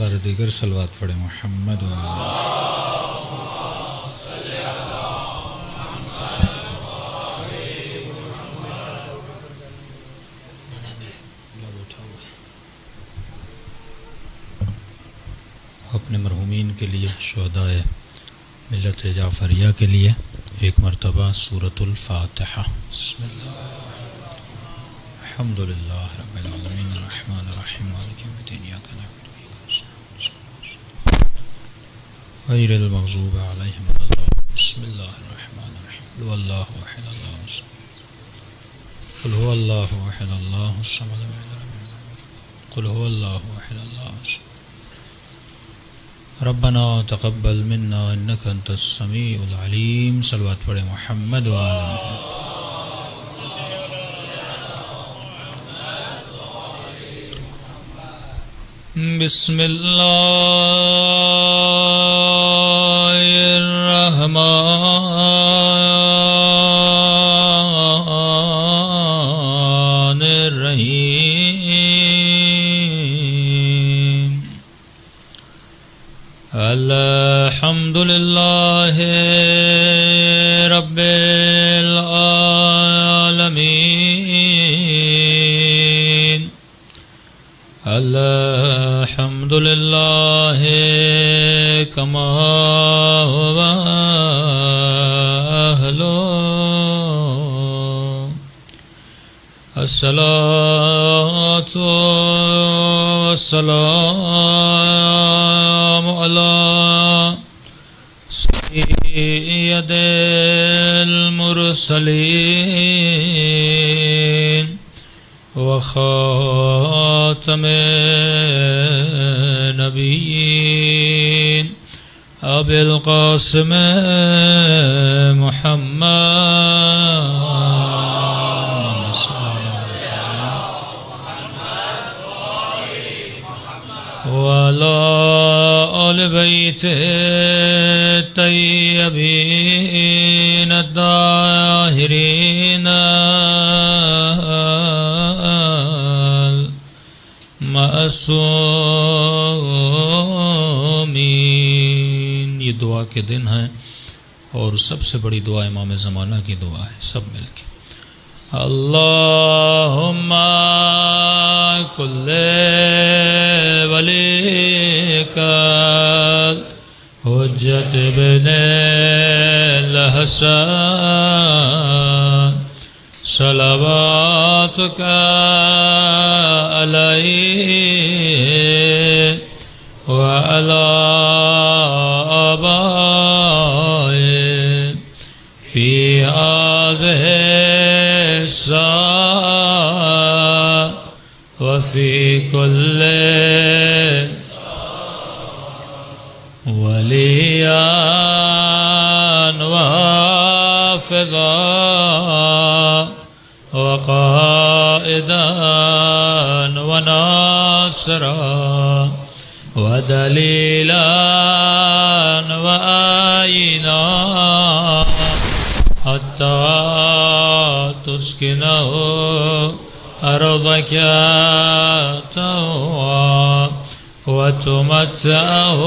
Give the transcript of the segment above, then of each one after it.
بار دیگر صلوات پڑھیں محمد اپنے مرحومین کے لیے، شہدائے ملت جعفریہ کے لیے ایک مرتبہ سورۃ الفاتحہ۔ بسم اللہ الحمد للہ رب العالمین الرحمن الرحیم مالک یوم الدین ایاک نعبد و ایاک نستعین غیر المغضوب علیہم ولا الضالین۔ بسم اللہ الرحمن الرحیم قل هو اللہ احد اللہ الصمد قل هو اللہ احد اللہ الصمد لم یلد ولم یولد قل هو اللہ احد اللہ الصمد ربنا تقبل منا انک انت السمیع العلیم۔ صلوات پڑھیں محمد بسم اللہ الرحمن الرحیم الحمد للہ رب العالمین الحمد للہ کما هو اہلہ الصلاۃ والسلام علی سید المرسلین وخاتم نبیین ابی القاسم محمد وعلى آل بیت الطیبین الطاہرین المعصومین۔ یہ دعا کے دن ہیں اور سب سے بڑی دعا امام زمانہ کی دعا ہے، سب مل کے اللہم کل ولیک حجت بن الحسن صلواتک علیہ وعلی آبائہ فی هذه الساعة وفي كل وليا وحافظا وقائدا وناصرا ودليلا وآينا حتى تسكنه أرضك طوعا وتمتعه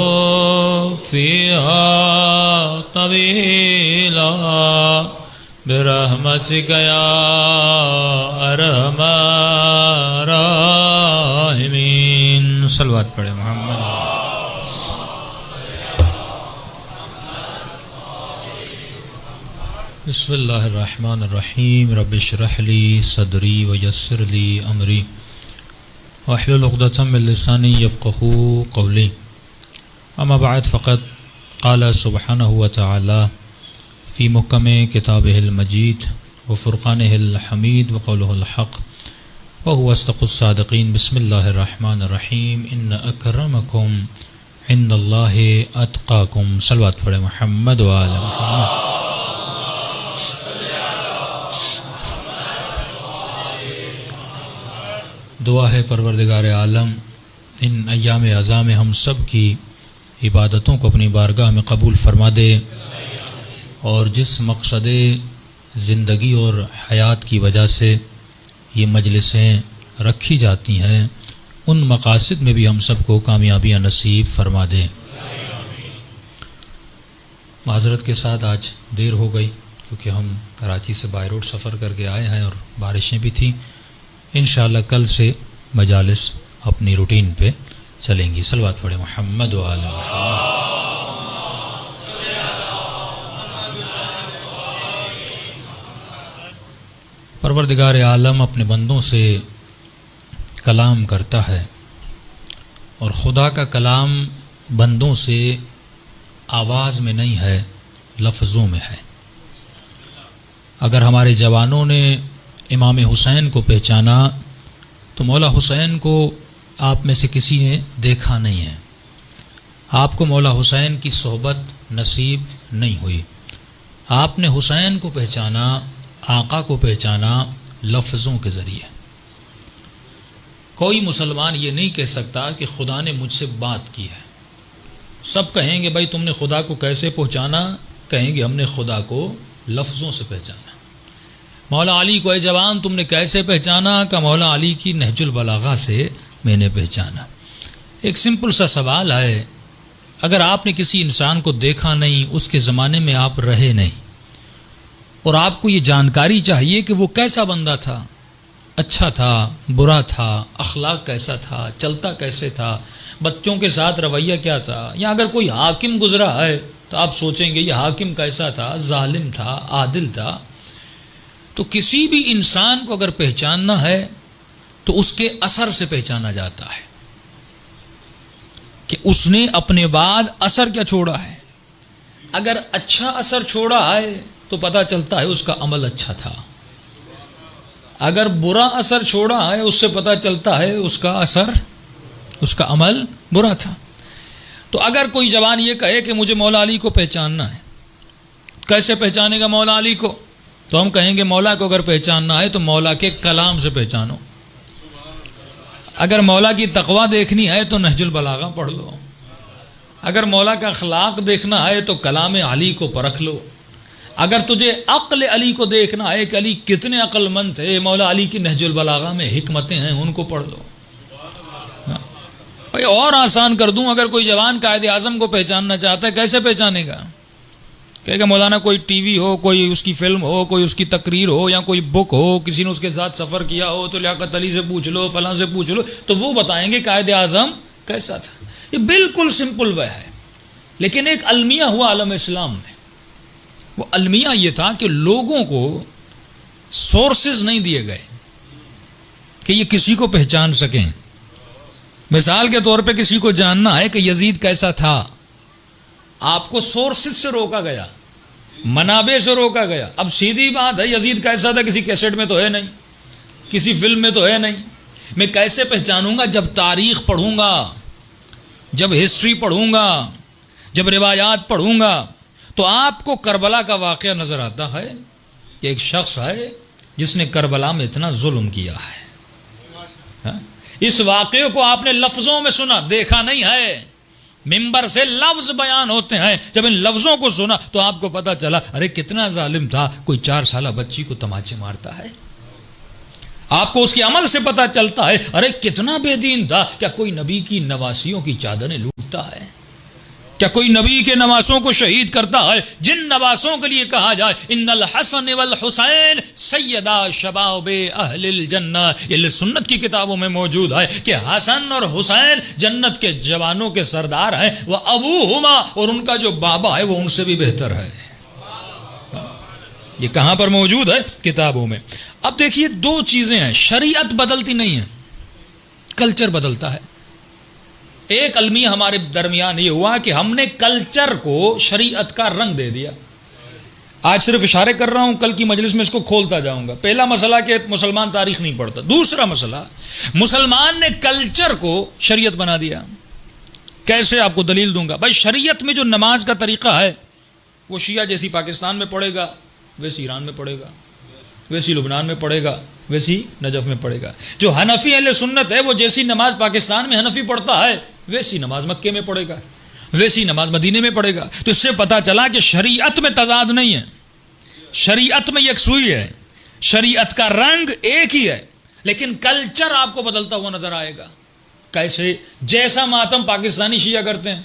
فيها طويلا برحمتك يا أرحم الراحمين۔ صلوات پڑھیں محمد۔ بسم اللہ الرحمن الرحیم رب اشرح لی صدری ویسر لی امری واحلل عقدۃ من لسانی یفقہوا قولی اما بعد فقد قال سبحانہ وتعالی فی محکم کتابہ المجید وفرقانہ الحمید وقولہ الحق وهو اصدق الصادقین۔ بسم اللہ الرحمن الرحیم ان اکرمکم عند اللہ اتقاکم۔ صلوات پڑھیں محمد وآل محمد۔ دعا ہے پروردگار عالم ان ایام اعظاء میں ہم سب کی عبادتوں کو اپنی بارگاہ میں قبول فرما دے، اور جس مقصد زندگی اور حیات کی وجہ سے یہ مجلسیں رکھی جاتی ہیں ان مقاصد میں بھی ہم سب کو کامیابیاں نصیب فرما دے۔ معذرت کے ساتھ آج دیر ہو گئی کیونکہ ہم کراچی سے بائی روڈ سفر کر کے آئے ہیں اور بارشیں بھی تھیں۔ انشاءاللہ کل سے مجالس اپنی روٹین پہ چلیں گی۔ صلوات پڑھیں محمد و آل محمد۔ پروردگار عالم اپنے بندوں سے کلام کرتا ہے، اور خدا کا کلام بندوں سے آواز میں نہیں ہے، لفظوں میں ہے۔ اگر ہمارے جوانوں نے امام حسین کو پہچانا تو مولا حسین کو آپ میں سے کسی نے دیکھا نہیں ہے، آپ کو مولا حسین کی صحبت نصیب نہیں ہوئی۔ آپ نے حسین کو پہچانا، آقا کو پہچانا لفظوں کے ذریعے۔ کوئی مسلمان یہ نہیں کہہ سکتا کہ خدا نے مجھ سے بات کی ہے۔ سب کہیں گے بھائی تم نے خدا کو کیسے پہچانا؟ کہیں گے ہم نے خدا کو لفظوں سے پہچانا۔ مولا علی کو اے جوان تم نے کیسے پہچانا؟ کہ مولا علی کی نہج البلاغہ سے میں نے پہچانا۔ ایک سمپل سا سوال ہے، اگر آپ نے کسی انسان کو دیکھا نہیں، اس کے زمانے میں آپ رہے نہیں، اور آپ کو یہ جانکاری چاہیے کہ وہ کیسا بندہ تھا، اچھا تھا، برا تھا، اخلاق کیسا تھا، چلتا کیسے تھا، بچوں کے ساتھ رویہ کیا تھا، یا اگر کوئی حاکم گزرا ہے تو آپ سوچیں گے یہ حاکم کیسا تھا، ظالم تھا، عادل تھا۔ تو کسی بھی انسان کو اگر پہچاننا ہے تو اس کے اثر سے پہچانا جاتا ہے کہ اس نے اپنے بعد اثر کیا چھوڑا ہے۔ اگر اچھا اثر چھوڑا ہے تو پتہ چلتا ہے اس کا عمل اچھا تھا، اگر برا اثر چھوڑا ہے اس سے پتہ چلتا ہے اس کا اثر، اس کا عمل برا تھا۔ تو اگر کوئی جوان یہ کہے کہ مجھے مولا علی کو پہچاننا ہے، کیسے پہچانے گا مولا علی کو؟ تو ہم کہیں گے مولا کو اگر پہچاننا ہے تو مولا کے کلام سے پہچانو۔ اگر مولا کی تقوی دیکھنی ہے تو نہج البلاغہ پڑھ لو، اگر مولا کا اخلاق دیکھنا ہے تو کلام علی کو پرکھ لو، اگر تجھے عقل علی کو دیکھنا ہے کہ علی کتنے عقل مند تھے، مولا علی کی نہج البلاغہ میں حکمتیں ہیں ان کو پڑھ لو۔ بھائی اور آسان کر دوں، اگر کوئی جوان قائد اعظم کو پہچاننا چاہتا ہے کیسے پہچانے گا؟ کہے گا مولانا کوئی ٹی وی ہو، کوئی اس کی فلم ہو، کوئی اس کی تقریر ہو، یا کوئی بک ہو، کسی نے اس کے ساتھ سفر کیا ہو تو لیاقت علی سے پوچھ لو، فلاں سے پوچھ لو، تو وہ بتائیں گے قائد اعظم کیسا تھا۔ یہ بالکل سمپل وہ ہے، لیکن ایک المیہ ہوا عالم اسلام میں۔ وہ المیہ یہ تھا کہ لوگوں کو سورسز نہیں دیے گئے کہ یہ کسی کو پہچان سکیں۔ مثال کے طور پہ کسی کو جاننا ہے کہ یزید کیسا تھا، آپ کو سورسز سے روکا گیا، منابع سے روکا گیا۔ اب سیدھی بات ہے، یزید کیسا تھا کسی کیسٹ میں تو ہے نہیں، کسی فلم میں تو ہے نہیں۔ میں کیسے پہچانوں گا؟ جب تاریخ پڑھوں گا، جب ہسٹری پڑھوں گا، جب روایات پڑھوں گا۔ تو آپ کو کربلا کا واقعہ نظر آتا ہے کہ ایک شخص ہے جس نے کربلا میں اتنا ظلم کیا ہے۔ اس واقعے کو آپ نے لفظوں میں سنا، دیکھا نہیں ہے۔ ممبر سے لفظ بیان ہوتے ہیں، جب ان لفظوں کو سنا تو آپ کو پتا چلا ارے کتنا ظالم تھا، کوئی 4 سالہ بچی کو تماچے مارتا ہے۔ آپ کو اس کے عمل سے پتا چلتا ہے ارے کتنا بے دین تھا، کیا کوئی نبی کی نواسیوں کی چادریں لوٹتا ہے؟ کیا کوئی نبی کے نواسوں کو شہید کرتا ہے؟ جن نواسوں کے لیے کہا جائے ان الحسن والحسین سیدا شباب اہل الجنہ، یہ سنت کی کتابوں میں موجود ہے کہ حسن اور حسین جنت کے جوانوں کے سردار ہیں، وہ ابوہما، اور ان کا جو بابا ہے وہ ان سے بھی بہتر ہے۔ یہ کہاں پر موجود ہے؟ کتابوں میں۔ اب دیکھیے 2 چیزیں ہیں، شریعت بدلتی نہیں ہے، کلچر بدلتا ہے۔ ایک المیہ ہمارے درمیان یہ ہوا کہ ہم نے کلچر کو شریعت کا رنگ دے دیا۔ آج صرف اشارے کر رہا ہوں، کل کی مجلس میں اس کو کھولتا جاؤں گا۔ پہلا مسئلہ کہ مسلمان تاریخ نہیں پڑھتا، دوسرا مسئلہ مسلمان نے کلچر کو شریعت بنا دیا۔ کیسے؟ آپ کو دلیل دوں گا۔ بھائی شریعت میں جو نماز کا طریقہ ہے وہ شیعہ جیسی پاکستان میں پڑھے گا ویسی ایران میں پڑھے گا، ویسی لبنان میں پڑھے گا، ویسی نجف میں پڑھے گا۔ جو حنفی اہل سنت ہے وہ جیسی نماز پاکستان میں حنفی پڑھتا ہے ویسی نماز مکے میں پڑھے گا، ویسی نماز مدینے میں پڑھے گا۔ تو اس سے پتہ چلا کہ شریعت میں تضاد نہیں ہے، شریعت میں یکسوئی ہے، شریعت کا رنگ ایک ہی ہے، لیکن کلچر آپ کو بدلتا ہوا نظر آئے گا۔ کیسے؟ جیسا ماتم پاکستانی شیعہ کرتے ہیں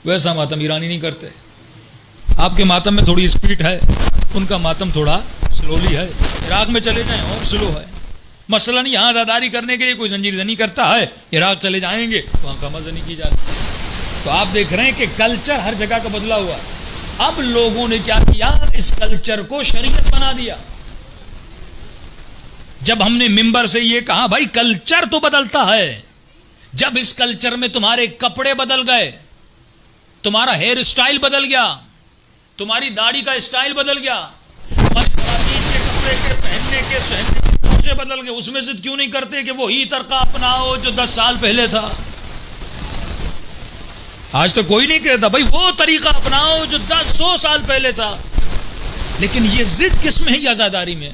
ویسا ماتم ایرانی نہیں کرتے. آپ کے ماتم میں تھوڑی اسپیڈ ہے، ان کا ماتم تھوڑا سلولی ہے. عراق میں چلے جائیں اور سلو ہے. مثلاً یہاں عزاداری کرنے کے لیے کوئی زنجیر زنی کرتا ہے، عراق چلے جائیں گے وہاں کمر زنی کی جاتی. تو آپ دیکھ رہے ہیں کہ کلچر ہر جگہ کا بدلا ہوا. اب لوگوں نے کیا کیا؟ اس کلچر کو شریعت بنا دیا. جب ہم نے ممبر سے یہ کہا بھائی کلچر تو بدلتا ہے، جب اس کلچر میں تمہارے کپڑے بدل گئے، تمہارا ہیئر اسٹائل بدل گیا، تمہاری داڑھی کا اسٹائل بدل گیا، تمہاری خواتین کے کپڑے کے پہننے کے سہنے کے طریقے بدل گئے، اس میں ضد کیوں نہیں کرتے کہ وہی طریقہ اپناؤ جو 10 سال پہلے تھا؟ آج تو کوئی نہیں کہتا بھائی وہ طریقہ اپناؤ جو 100 سال پہلے تھا. لیکن یہ ضد کس میں ہے؟ یہ عزاداری میں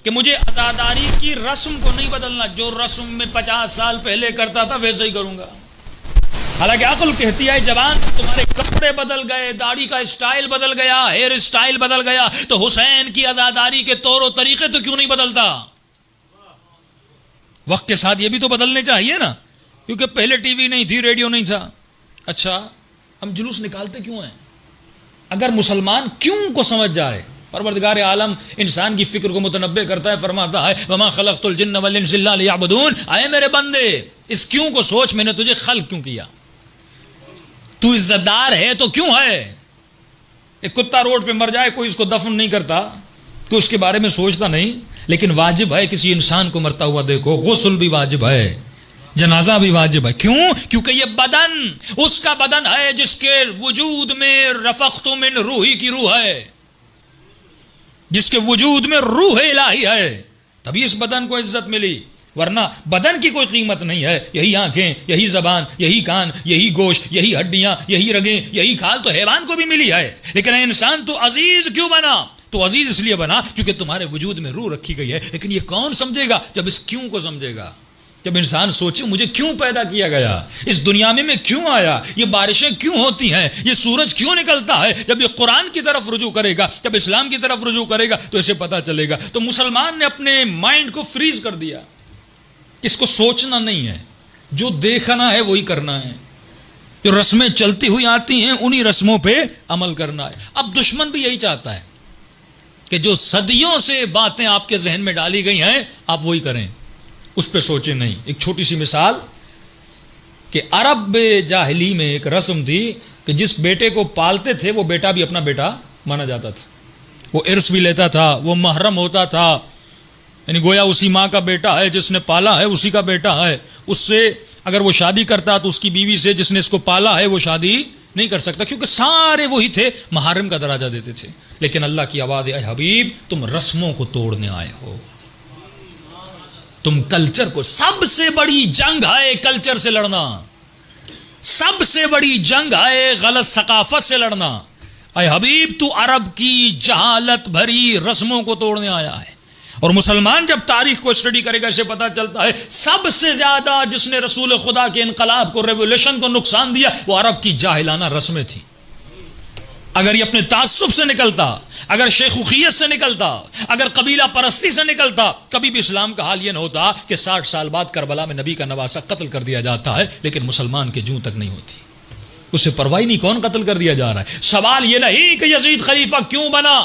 کہ مجھے عزاداری کی رسم کو نہیں بدلنا، جو رسم میں 50 سال پہلے کرتا تھا ویسے ہی کروں گا. حالانکہ عقل کہتی ہے جوان تمہارے کپڑے بدل گئے، داڑھی کا اسٹائل بدل گیا، ہیئر اسٹائل بدل گیا، تو حسین کی عزاداری کے طور و طریقے تو کیوں نہیں بدلتا؟ وقت کے ساتھ یہ بھی تو بدلنے چاہیے نا، کیونکہ پہلے ٹی وی نہیں تھی، ریڈیو نہیں تھا. اچھا ہم جلوس نکالتے کیوں ہیں؟ اگر مسلمان کیوں کو سمجھ جائے. پروردگار عالم انسان کی فکر کو متنبع کرتا ہے، فرماتا ہے وما خلقت الجن والانس الا لیعبدون. اے میرے بندے اس کیوں کو سوچ، میں نے تجھے خلق کیوں کیا؟ تو عزت دار ہے تو کیوں ہے؟ ایک کتا روڈ پہ مر جائے کوئی اس کو دفن نہیں کرتا، کوئی اس کے بارے میں سوچتا نہیں. لیکن واجب ہے کسی انسان کو مرتا ہوا دیکھو، غسل بھی واجب ہے، جنازہ بھی واجب ہے. کیوں؟ کیونکہ یہ بدن اس کا بدن ہے جس کے وجود میں رفقت من روحی کی روح ہے، جس کے وجود میں روح الہی ہے، تبھی اس بدن کو عزت ملی. ورنہ بدن کی کوئی قیمت نہیں ہے. یہی آنکھیں، یہی زبان، یہی کان، یہی گوشت، یہی ہڈیاں، یہی رگیں، یہی کھال تو حیوان کو بھی ملی ہے. لیکن اے انسان تو عزیز کیوں بنا؟ تو عزیز اس لیے بنا کیونکہ تمہارے وجود میں روح رکھی گئی ہے. لیکن یہ کون سمجھے گا؟ جب اس کیوں کو سمجھے گا. جب انسان سوچے مجھے کیوں پیدا کیا گیا، اس دنیا میں کیوں آیا، یہ بارشیں کیوں ہوتی ہیں، یہ سورج کیوں نکلتا ہے، جب یہ قرآن کی طرف رجوع کرے گا، جب اسلام کی طرف رجوع کرے گا تو اسے پتہ چلے گا. تو مسلمان نے اپنے مائنڈ کو فریز کر دیا، اس کو سوچنا نہیں ہے، جو دیکھنا ہے وہی کرنا ہے، جو رسمیں چلتی ہوئی آتی ہیں انہی رسموں پہ عمل کرنا ہے. اب دشمن بھی یہی چاہتا ہے کہ جو صدیوں سے باتیں آپ کے ذہن میں ڈالی گئی ہیں آپ وہی کریں، اس پہ سوچیں نہیں. ایک چھوٹی سی مثال کہ عرب جاہلی میں ایک رسم تھی کہ جس بیٹے کو پالتے تھے وہ بیٹا بھی اپنا بیٹا مانا جاتا تھا، وہ ارث بھی لیتا تھا، وہ محرم ہوتا تھا، یعنی گویا اسی ماں کا بیٹا ہے، جس نے پالا ہے اسی کا بیٹا ہے. اس سے اگر وہ شادی کرتا تو اس کی بیوی سے جس نے اس کو پالا ہے وہ شادی نہیں کر سکتا، کیونکہ سارے وہی تھے، محرم کا درجہ دیتے تھے. لیکن اللہ کی آواز ہے اے حبیب تم رسموں کو توڑنے آئے ہو، تم کلچر کو. سب سے بڑی جنگ ہے کلچر سے لڑنا، سب سے بڑی جنگ ہے غلط ثقافت سے لڑنا. اے حبیب تو عرب کی جہالت بھری رسموں کو توڑنے آیا ہے. اور مسلمان جب تاریخ کو اسٹڈی کرے گا اسے پتا چلتا ہے سب سے زیادہ جس نے رسول خدا کے انقلاب کو، ریولیوشن کو نقصان دیا وہ عرب کی جاہلانہ رسمیں تھیں. اگر یہ اپنے تعصب سے نکلتا، اگر شیخوخیت سے نکلتا، اگر قبیلہ پرستی سے نکلتا، کبھی بھی اسلام کا حال یہ نہ ہوتا کہ 60 سال بعد کربلا میں نبی کا نواسہ قتل کر دیا جاتا ہے. لیکن مسلمان کے جوں تک نہیں ہوتی، اسے پرواہ نہیں کون قتل کر دیا جا رہا ہے. سوال یہ نہیں کہ یزید خلیفہ کیوں بنا،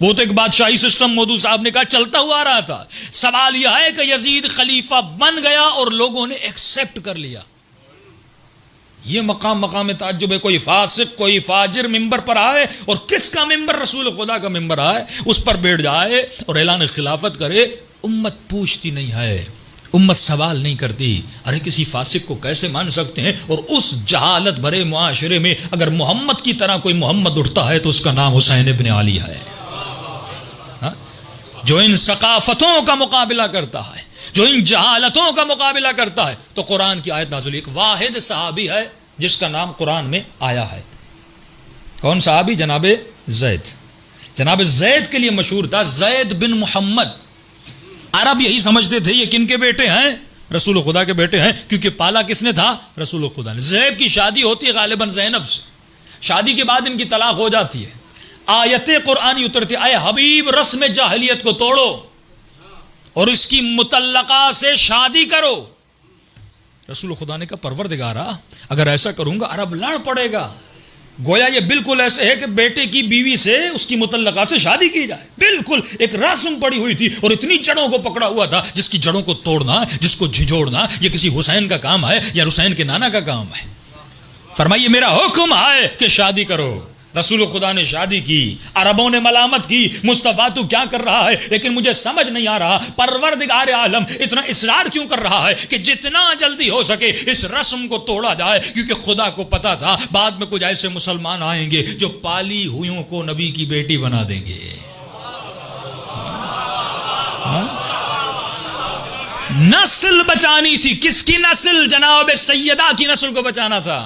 وہ تو ایک بادشاہی سسٹم مودود صاحب نے کہا چلتا ہوا آ رہا تھا. سوال یہ ہے کہ یزید خلیفہ بن گیا اور لوگوں نے ایکسپٹ کر لیا. یہ مقام تعجب ہے. کوئی فاسق، کوئی فاجر ممبر پر آئے، اور کس کا ممبر؟ رسول خدا کا ممبر آئے، اس پر بیٹھ جائے اور اعلان خلافت کرے. امت پوچھتی نہیں ہے، امت سوال نہیں کرتی ارے کسی فاسق کو کیسے مان سکتے ہیں. اور اس جہالت بھرے معاشرے میں اگر محمد کی طرح کوئی محمد اٹھتا ہے تو اس کا نام حسین ابن علی ہے، جو ان ثقافتوں کا مقابلہ کرتا ہے، جو ان جہالتوں کا مقابلہ کرتا ہے. تو قرآن کی آیت نازل، ایک واحد صحابی ہے جس کا نام قرآن میں آیا ہے. کون صحابی؟ جناب زید. جناب زید کے لیے مشہور تھا زید بن محمد. عرب یہی سمجھتے تھے یہ کن کے بیٹے ہیں؟ رسول خدا کے بیٹے ہیں، کیونکہ پالا کس نے تھا؟ رسول خدا نے. زید کی شادی ہوتی ہے غالباً زینب سے، شادی کے بعد ان کی طلاق ہو جاتی ہے. آیت قرآنی اترتی اے حبیب رسم جاہلیت کو توڑو اور اس کی مطلقہ سے شادی کرو. رسول خدا نے کہا پروردگارا اگر ایسا کروں گا عرب لڑ پڑے گا. گویا یہ بالکل ایسے ہے کہ بیٹے کی بیوی سے اس کی مطلقہ سے شادی کی جائے. بالکل ایک رسم پڑی ہوئی تھی اور اتنی جڑوں کو پکڑا ہوا تھا جس کی جڑوں کو توڑنا, جس کو جھجوڑنا یہ کسی حسین کا کام ہے یا حسین کے نانا کا کام ہے. فرمائیے میرا حکم ہے کہ شادی کرو. رسول خدا نے شادی کی. عربوں نے ملامت کی مصطفیٰ تو کیا کر رہا ہے, لیکن مجھے سمجھ نہیں آ رہا پروردگار عالم اتنا اصرار کیوں کر رہا ہے کہ جتنا جلدی ہو سکے اس رسم کو توڑا جائے, کیونکہ خدا کو پتا تھا بعد میں کچھ ایسے مسلمان آئیں گے جو پالی ہوئیوں کو نبی کی بیٹی بنا دیں گے. نسل بچانی تھی. کس کی نسل؟ جناب سیدہ کی نسل کو بچانا تھا.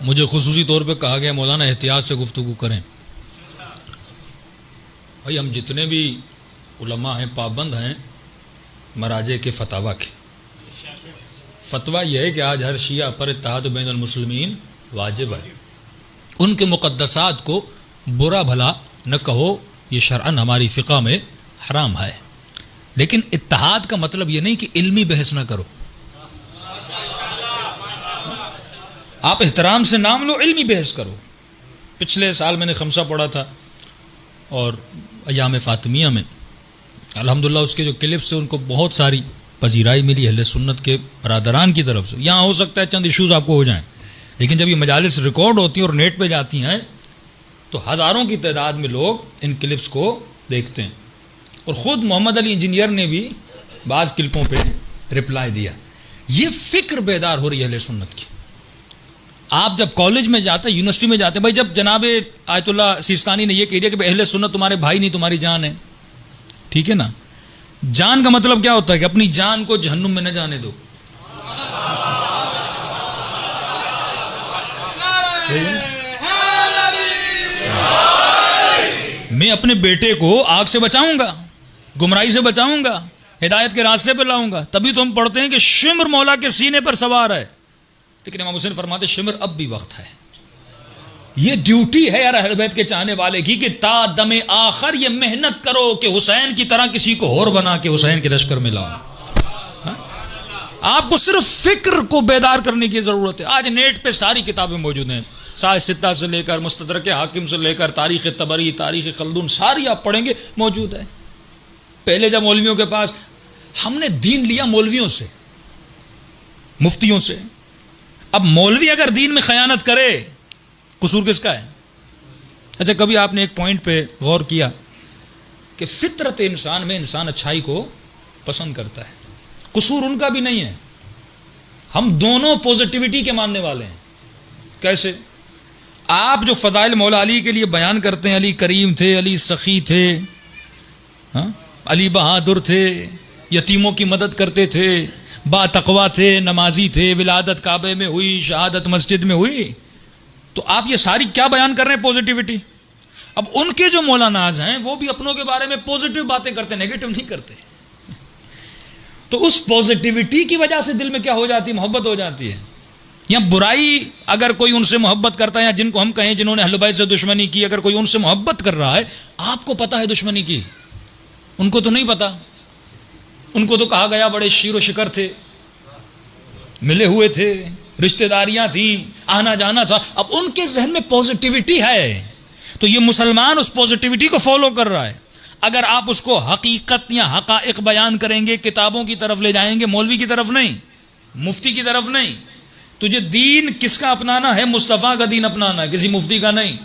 مجھے خصوصی طور پہ کہا گیا مولانا احتیاط سے گفتگو کریں. بھائی ہم جتنے بھی علماء ہیں پابند ہیں مراجع کے فتاویٰ کے. فتویٰ یہ ہے کہ آج ہر شیعہ پر اتحاد بین المسلمین واجب ہے. ان کے مقدسات کو برا بھلا نہ کہو, یہ شرعاً ہماری فقہ میں حرام ہے, لیکن اتحاد کا مطلب یہ نہیں کہ علمی بحث نہ کرو. آپ احترام سے نام لو, علمی بحث کرو. پچھلے سال میں نے خمسہ پڑھا تھا اور ایام فاطمیہ میں الحمدللہ اس کے جو کلپس ہیں ان کو بہت ساری پذیرائی ملی اہل سنت کے برادران کی طرف سے. یہاں ہو سکتا ہے چند ایشوز آپ کو ہو جائیں, لیکن جب یہ مجالس ریکارڈ ہوتی ہیں اور نیٹ پہ جاتی ہیں تو ہزاروں کی تعداد میں لوگ ان کلپس کو دیکھتے ہیں. اور خود محمد علی انجینئر نے بھی بعض کلپوں پہ رپلائی دیا. یہ فکر بیدار ہو رہی ہے اہل سنت کی. آپ جب کالج میں جاتے یونیورسٹی میں جاتے, بھائی جب جناب آیت اللہ سیستانی نے یہ کہہ دیا کہ اہل سنت تمہارے بھائی نہیں تمہاری جان ہے, ٹھیک ہے نا. جان کا مطلب کیا ہوتا ہے کہ اپنی جان کو جہنم میں نہ جانے دو. میں اپنے بیٹے کو آگ سے بچاؤں گا, گمراہی سے بچاؤں گا, ہدایت کے راستے پہ لاؤں گا. تبھی تو ہم پڑھتے ہیں کہ شمر مولا کے سینے پر سوار ہے. لیکن امام حسین فرماتے شمر اب بھی وقت ہے. یہ ڈیوٹی ہے یار اہل بیت کے چاہنے والے کی کہ تا دم آخر یہ محنت کرو کہ حسین کی طرح کسی کو اور بنا کے حسین کے لشکر میں لاؤ. آپ کو صرف فکر کو بیدار کرنے کی ضرورت ہے. آج نیٹ پہ ساری کتابیں موجود ہیں, سائے ستہ سے لے کر مستدرک حاکم سے لے کر تاریخ طبری, تاریخ خلدون, ساری آپ پڑھیں گے موجود ہے. پہلے جب مولویوں کے پاس ہم نے دین لیا مولویوں سے, مفتیوں سے. اب مولوی اگر دین میں خیانت کرے قصور کس کا ہے؟ اچھا کبھی آپ نے ایک پوائنٹ پہ غور کیا کہ فطرت انسان میں انسان اچھائی کو پسند کرتا ہے, قصور ان کا بھی نہیں ہے. ہم دونوں پوزیٹیوٹی کے ماننے والے ہیں. کیسے؟ آپ جو فضائل مولا علی کے لیے بیان کرتے ہیں, علی کریم تھے, علی سخی تھے, علی بہادر تھے, یتیموں کی مدد کرتے تھے, با تقوا تھے, نمازی تھے, ولادت کعبے میں ہوئی, شہادت مسجد میں ہوئی, تو آپ یہ ساری کیا بیان کر رہے ہیں؟ پوزیٹیوٹی. اب ان کے جو مولاناز ہیں وہ بھی اپنوں کے بارے میں پوزیٹیو باتیں کرتے ہیں, نیگیٹو نہیں کرتے. تو اس پوزیٹیوٹی کی وجہ سے دل میں کیا ہو جاتی ہے؟ محبت ہو جاتی ہے. یا برائی اگر کوئی ان سے محبت کرتا ہے, یا جن کو ہم کہیں جنہوں نے اہل بیت سے دشمنی کی, اگر کوئی ان سے محبت کر رہا ہے, آپ کو پتا ہے دشمنی کی, ان کو تو نہیں پتا. ان کو تو کہا گیا بڑے شیر و شکر تھے, ملے ہوئے تھے, رشتہ داریاں تھیں, آنا جانا تھا. اب ان کے ذہن میں پوزیٹیوٹی ہے تو یہ مسلمان اس پوزیٹیوٹی کو فالو کر رہا ہے. اگر آپ اس کو حقیقت یا حقائق بیان کریں گے, کتابوں کی طرف لے جائیں گے, مولوی کی طرف نہیں, مفتی کی طرف نہیں. تجھے دین کس کا اپنانا ہے؟ مصطفیٰ کا دین اپنانا ہے, کسی مفتی کا نہیں.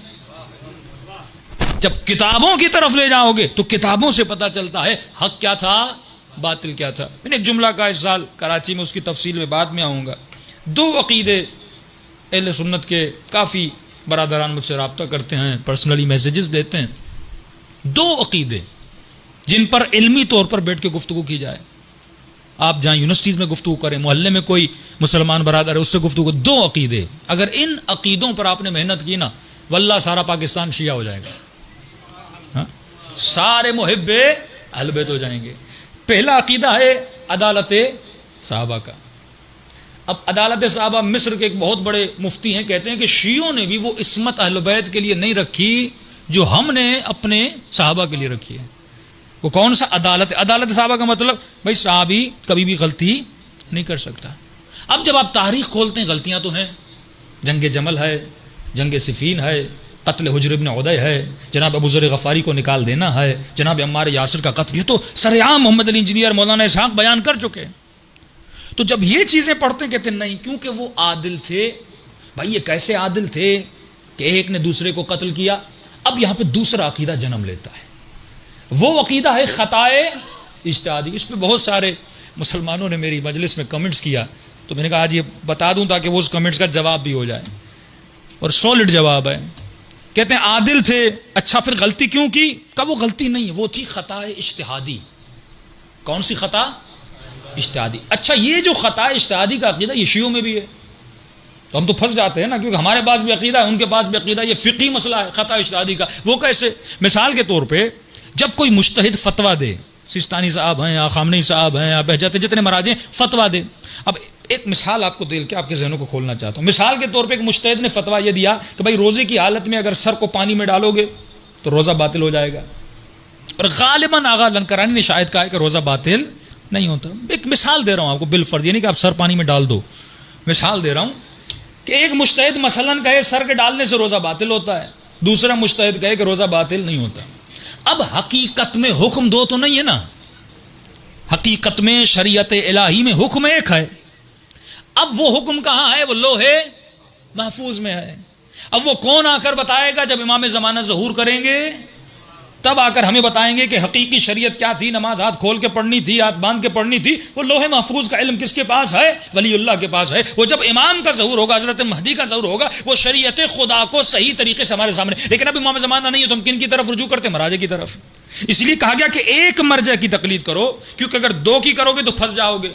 جب کتابوں کی طرف لے جاؤ گے تو کتابوں سے پتہ چلتا ہے حق کیا تھا, باطل کیا تھا. میں نے ایک جملہ کا اس سال کراچی میں, اس کی تفصیل میں بعد میں آؤں گا. 2 عقیدے اہل سنت کے کافی برادران مجھ سے رابطہ کرتے ہیں, پرسنلی میسیجز دیتے ہیں. 2 عقیدے جن پر علمی طور پر بیٹھ کے گفتگو کی جائے. آپ جہاں یونیورسٹیز میں گفتگو کریں, محلے میں کوئی مسلمان برادر ہے اس سے گفتگو. 2 عقیدے, اگر ان عقیدوں پر آپ نے محنت کی نا, واللہ سارا پاکستان شیعہ ہو جائے گا, سارے محب اہل بیت ہو جائیں گے. پہلا عقیدہ ہے عدالت صحابہ کا. اب عدالت صحابہ مصر کے ایک بہت بڑے مفتی ہیں، کہتے ہیں کہ شیعوں نے بھی وہ عصمت اہل بیت کے لیے نہیں رکھی جو ہم نے اپنے صحابہ کے لیے رکھی ہے. وہ کون سا عدالت؟ عدالت صحابہ کا مطلب بھائی صحابی کبھی بھی غلطی نہیں کر سکتا. اب جب آپ تاریخ کھولتے ہیں غلطیاں تو ہیں. جنگ جمل ہے، جنگ صفین ہے، قتل حجر ابن عدی ہے، جناب ابو ذر غفاری کو نکال دینا ہے، جناب عمار یاسر کا قتل، یہ تو سرعام محمد علی انجینئر مولانا اسحاق بیان کر چکے. تو جب یہ چیزیں پڑھتے ہیں کہتے ہیں نہیں، کیونکہ وہ عادل تھے. بھائی یہ کیسے عادل تھے کہ ایک نے دوسرے کو قتل کیا؟ اب یہاں پہ دوسرا عقیدہ جنم لیتا ہے. وہ عقیدہ ہے خطائے اجتہادی. اس پہ بہت سارے مسلمانوں نے میری مجلس میں کمنٹس کیا، تو میں نے کہا آج یہ بتا دوں تاکہ وہ اس کمنٹس کا جواب بھی ہو جائے، اور سالڈ جواب ہے. کہتے ہیں عادل تھے، اچھا پھر غلطی کیوں کی؟ کہ وہ غلطی نہیں ہے، وہ تھی خطائے اجتہادی. کون سی خطا؟ اجتہادی. اچھا یہ جو خطا اجتہادی کا عقیدہ یہ شیعوں میں بھی ہے. تو ہم تو پھنس جاتے ہیں نا، کیونکہ ہمارے پاس بھی عقیدہ ہے، ان کے پاس بھی عقیدہ. یہ فقہی مسئلہ ہے خطا اجتہادی کا. وہ کیسے؟ مثال کے طور پہ جب کوئی مجتہد فتویٰ دے، سیستانی صاحب ہیں یا خامنئی صاحب ہیں یا بہجت جتنے مراجع ہیں، فتویٰ دے. اب ایک مثال آپ کو دل کے آپ کے ذہنوں کو کھولنا چاہتا ہوں. مثال کے طور پہ ایک مجتہد نے فتویٰ یہ دیا کہ بھائی روزے کی حالت میں اگر سر کو پانی میں ڈالو گے تو روزہ باطل ہو جائے گا. اور غالباً آغا لنکرانی نے شاید کہا ہے کہ روزہ باطل نہیں ہوتا. ایک مثال دے رہا ہوں آپ کو بالفرض، یہ نہیں کہ آپ سر پانی میں ڈال دو. مثال دے رہا ہوں کہ ایک مجتہد مثلاً کہے سر کے ڈالنے سے روزہ باطل ہوتا ہے، دوسرا مجتہد کہے کہ روزہ باطل نہیں ہوتا. اب حقیقت میں حکم دو تو نہیں ہے نا، حقیقت میں شریعت الہی میں حکم ایک ہے. اب وہ حکم کہاں ہے؟ وہ لوہے محفوظ میں ہے. اب وہ کون آ کر بتائے گا؟ جب امام زمانہ ظہور کریں گے تب آ کر ہمیں بتائیں گے کہ حقیقی شریعت کیا تھی. نماز ہاتھ کھول کے پڑھنی تھی، ہاتھ باندھ کے پڑھنی تھی. وہ لوہے محفوظ کا علم کس کے پاس ہے؟ ولی اللہ کے پاس ہے. وہ جب امام کا ظہور ہوگا، حضرت مہدی کا ظہور ہوگا، وہ شریعت خدا کو صحیح طریقے سے ہمارے سامنے. لیکن اب امام زمانہ نہیں ہے تو ہم کن کی طرف رجوع کرتے ہیں؟ مراجع کی طرف. اس لیے کہا گیا کہ ایک مرجع کی تقلید کرو، کیونکہ اگر دو کی کرو گے تو پھنس جاؤ گے،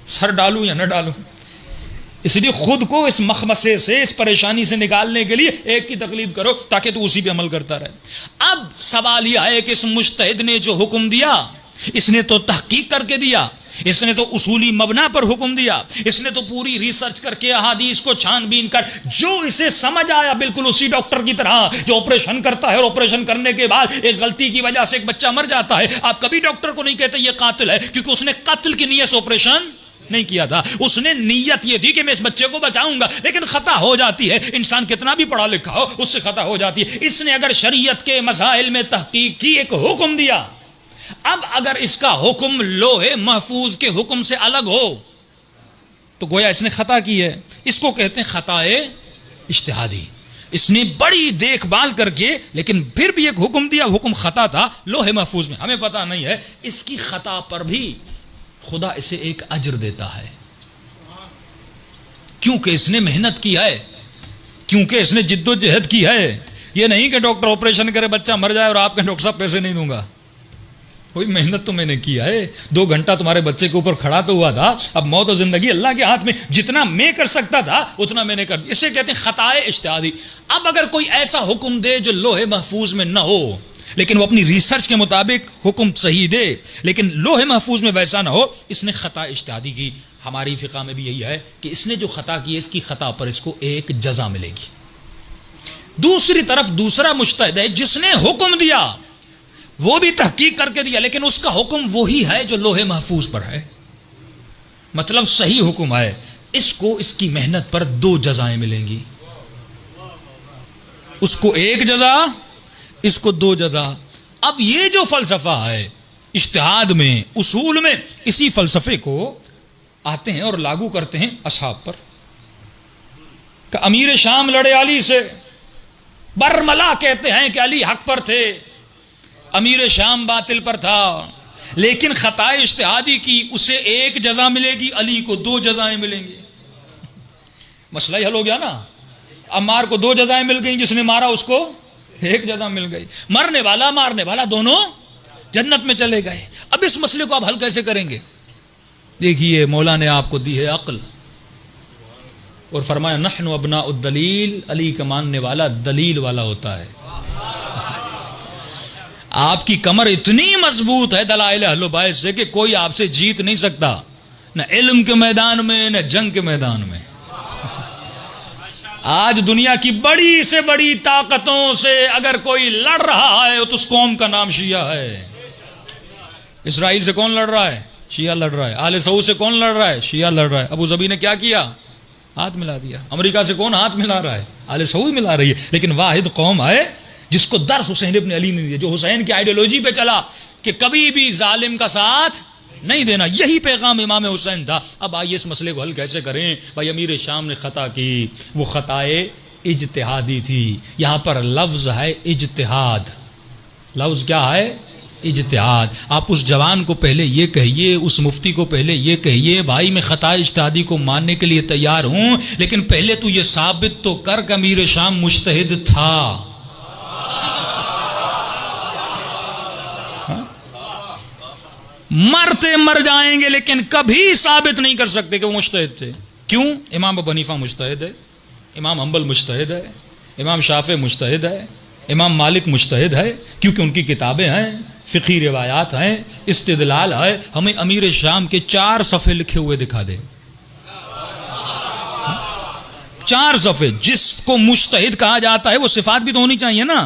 سر ڈالوں یا نہ ڈالوں. اس لیے خود کو اس مخمسے سے، اس پریشانی سے نکالنے کے لیے ایک کی تقلید کرو تاکہ تو اسی پہ عمل کرتا رہے. اب سوال یہ ہے کہ اس مجتہد نے جو حکم دیا، اس نے تو تحقیق کر کے دیا، اس نے تو اصولی مبنا پر حکم دیا، اس نے تو پوری ریسرچ کر کے احادیث کو چھان بین کر جو اسے سمجھ آیا، بالکل اسی ڈاکٹر کی طرح جو آپریشن کرتا ہے اور آپریشن کرنے کے بعد ایک غلطی کی وجہ سے ایک بچہ مر جاتا ہے. آپ کبھی ڈاکٹر کو نہیں کہتے یہ قاتل ہے، کیونکہ اس نے قتل کی نیت سے آپریشن نہیں کیا تھا. اس نے نیت یہ تھی کہ میں اس بچے کو بچاؤں گا، لیکن خطا ہو جاتی ہے. انسان کتنا بھی پڑھا لکھا ہو اس سے خطا ہو جاتی ہے. اس نے اگر شریعت کے مسائل میں تحقیق کی، ایک حکم دیا، اب اگر اس کا حکم لوہے محفوظ کے حکم سے الگ ہو تو گویا اس نے خطا کی ہے. اس کو کہتے ہیں خطائے اجتہادی. اس نے بڑی دیکھ بھال کر کے لیکن پھر بھی ایک حکم دیا، حکم خطا تھا لوہے محفوظ میں. ہمیں پتہ نہیں ہے اس کی خطا پر بھی خدا اسے ایک اجر دیتا ہے، کیونکہ اس نے محنت کی ہے، کیونکہ اس نے جد و جہد کی ہے. یہ نہیں کہ ڈاکٹر آپریشن کرے بچہ مر جائے اور آپ کے ڈاکٹر صاحب پیسے نہیں دوں گا. کوئی محنت تو میں نے کیا ہے، 2 گھنٹہ تمہارے بچے کے اوپر کھڑا تو ہوا تھا. اب موت و زندگی اللہ کے ہاتھ میں، جتنا میں کر سکتا تھا اتنا میں نے کر دیا. اسے کہتے ہیں خطائے اجتہادی. اب اگر کوئی ایسا حکم دے جو لوہے محفوظ میں نہ ہو، لیکن وہ اپنی ریسرچ کے مطابق حکم صحیح دے لیکن لوہے محفوظ میں ویسا نہ ہو، اس نے خطا اجتہادی کی. ہماری فقہ میں بھی یہی ہے کہ اس نے جو خطا کی ہے، اس کی خطا پر اس کو ایک جزا ملے گی. دوسری طرف دوسرا مجتہد ہے جس نے حکم دیا، وہ بھی تحقیق کر کے دیا، لیکن اس کا حکم وہی ہے جو لوہے محفوظ پر ہے، مطلب صحیح حکم ہے. اس کو اس کی محنت پر 2 جزائیں ملیں گی. اس کو 1 جزا، اس کو 2 جزا. اب یہ جو فلسفہ ہے اجتہاد میں، اصول میں، اسی فلسفے کو آتے ہیں اور لاگو کرتے ہیں اصحاب پر. کہ امیر شام لڑے علی سے، برملا کہتے ہیں کہ علی حق پر تھے، امیر شام باطل پر تھا، لیکن خطا اجتہادی کی اسے 1 جزا ملے گی، علی کو 2 جزائیں ملیں گی. مسئلہ ہی حل ہو گیا نا. عمار کو 2 جزائیں مل گئیں، جس نے مارا اس کو 1 جزا مل گئی. مرنے والا مارنے والا دونوں جنت میں چلے گئے. اب اس مسئلے کو آپ حل کیسے کریں گے؟ دیکھیے مولا نے آپ کو دی ہے عقل اور فرمایا نحن ابناء الدلیل. علی کا ماننے والا دلیل والا ہوتا ہے. آپ کی کمر اتنی مضبوط ہے دلائل اہل بیت سے کہ کوئی آپ سے جیت نہیں سکتا. نہ علم کے میدان میں نہ جنگ کے میدان میں. آج دنیا کی بڑی سے بڑی طاقتوں سے اگر کوئی لڑ رہا ہے تو اس قوم کا نام شیعہ ہے. اسرائیل سے کون لڑ رہا ہے؟ شیعہ لڑ رہا ہے. آل سعود سے کون لڑ رہا ہے؟ شیعہ لڑ رہا ہے. ابو ظبی نے کیا کیا؟ ہاتھ ملا دیا. امریکہ سے کون ہاتھ ملا رہا ہے؟ آل سعود ملا رہی ہے. لیکن واحد قوم ہے جس کو درس حسین ابن علی نے دیا، جو حسین کی آئیڈیالوجی پہ چلا کہ کبھی بھی ظالم کا ساتھ نہیں دینا. یہی پیغام امام حسین تھا. اب آئیے اس مسئلے کو حل کیسے کریں. بھائی امیر شام نے خطا کی، وہ خطائے اجتہادی تھی. یہاں پر لفظ ہے اجتہاد. لفظ کیا ہے؟ اجتہاد. آپ اس جوان کو پہلے یہ کہیے، اس مفتی کو پہلے یہ کہیے، بھائی میں خطا اجتہادی کو ماننے کے لیے تیار ہوں، لیکن پہلے تو یہ ثابت تو کر کہ امیر شام مجتہد تھا. مرتے مر جائیں گے لیکن کبھی ثابت نہیں کر سکتے کہ وہ مجتہد تھے. کیوں؟ امام ابو حنیفہ مجتہد ہے، امام حنبل مجتہد ہے، امام شافعی مجتہد ہے، امام مالک مجتہد ہے، کیونکہ ان کی کتابیں ہیں، فقہی روایات ہیں، استدلال ہے. ہمیں امیر شام کے 4 صفحے لکھے ہوئے دکھا دے. 4 صفحے. جس کو مجتہد کہا جاتا ہے وہ صفات بھی تو ہونی چاہیے نا.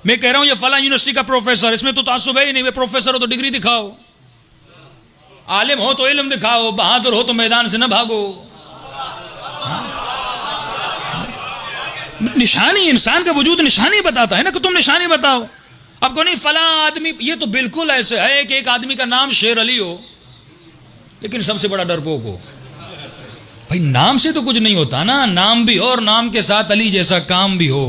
میں کہہ رہا ہوں یہ فلاں یونیورسٹی کا پروفیسر، اس میں تو تعصب ہے ہی نہیں. وہ پروفیسر ہو تو ڈگری دکھاؤ، عالم ہو تو علم دکھاؤ، بہادر ہو تو میدان سے نہ بھاگو. نشانی انسان کا وجود نشانی بتاتا ہے نا، کہ تم نشانی بتاؤ. اب کو نہیں فلاں آدمی. یہ تو بالکل ایسے ہے کہ ایک آدمی کا نام شیر علی ہو لیکن سب سے بڑا ڈرپوک ہو. بھائی نام سے تو کچھ نہیں ہوتا نا، نام بھی ہو اور نام کے ساتھ علی جیسا کام بھی ہو.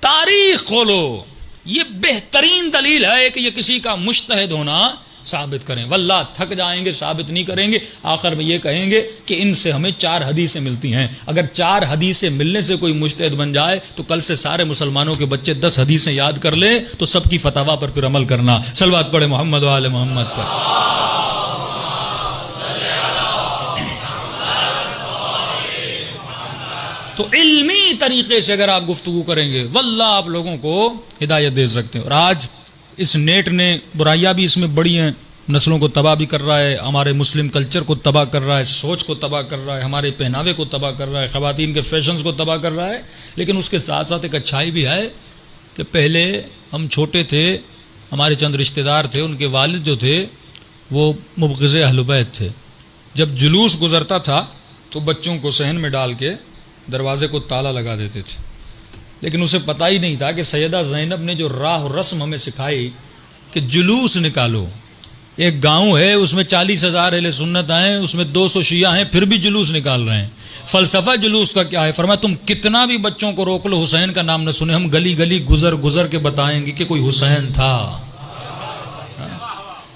تاریخ کھولو. یہ بہترین دلیل ہے کہ یہ کسی کا مجتہد ہونا ثابت کریں. واللہ تھک جائیں گے، ثابت نہیں کریں گے. آخر میں یہ کہیں گے کہ ان سے ہمیں 4 حدیثیں ملتی ہیں. اگر 4 حدیثیں ملنے سے کوئی مجتہد بن جائے تو کل سے سارے مسلمانوں کے بچے 10 حدیثیں یاد کر لیں تو سب کی فتاوا پر پھر عمل کرنا. صلوات پڑھے محمد و آل محمد پر. تو علمی طریقے سے اگر آپ گفتگو کریں گے واللہ آپ لوگوں کو ہدایت دے سکتے ہیں. اور آج اس نیٹ نے برائیاں بھی اس میں بڑی ہیں، نسلوں کو تباہ بھی کر رہا ہے، ہمارے مسلم کلچر کو تباہ کر رہا ہے، سوچ کو تباہ کر رہا ہے، ہمارے پہناوے کو تباہ کر رہا ہے، خواتین کے فیشنز کو تباہ کر رہا ہے. لیکن اس کے ساتھ ساتھ ایک اچھائی بھی ہے کہ پہلے ہم چھوٹے تھے، ہمارے چند رشتہ دار تھے، ان کے والد جو تھے وہ مبغض اہل بیت تھے. جب جلوس گزرتا تھا تو بچوں کو صحن میں ڈال کے دروازے کو تالا لگا دیتے تھے. لیکن اسے پتہ ہی نہیں تھا کہ سیدہ زینب نے جو راہ و رسم ہمیں سکھائی کہ جلوس نکالو. ایک گاؤں ہے اس میں 40,000 اہل سنت ہیں، اس میں 200 شیعہ ہیں، پھر بھی جلوس نکال رہے ہیں. فلسفہ جلوس کا کیا ہے؟ فرمایا تم کتنا بھی بچوں کو روک لو، حسین کا نام نہ سنیں، ہم گلی گلی گزر گزر کے بتائیں گے کہ کوئی حسین تھا.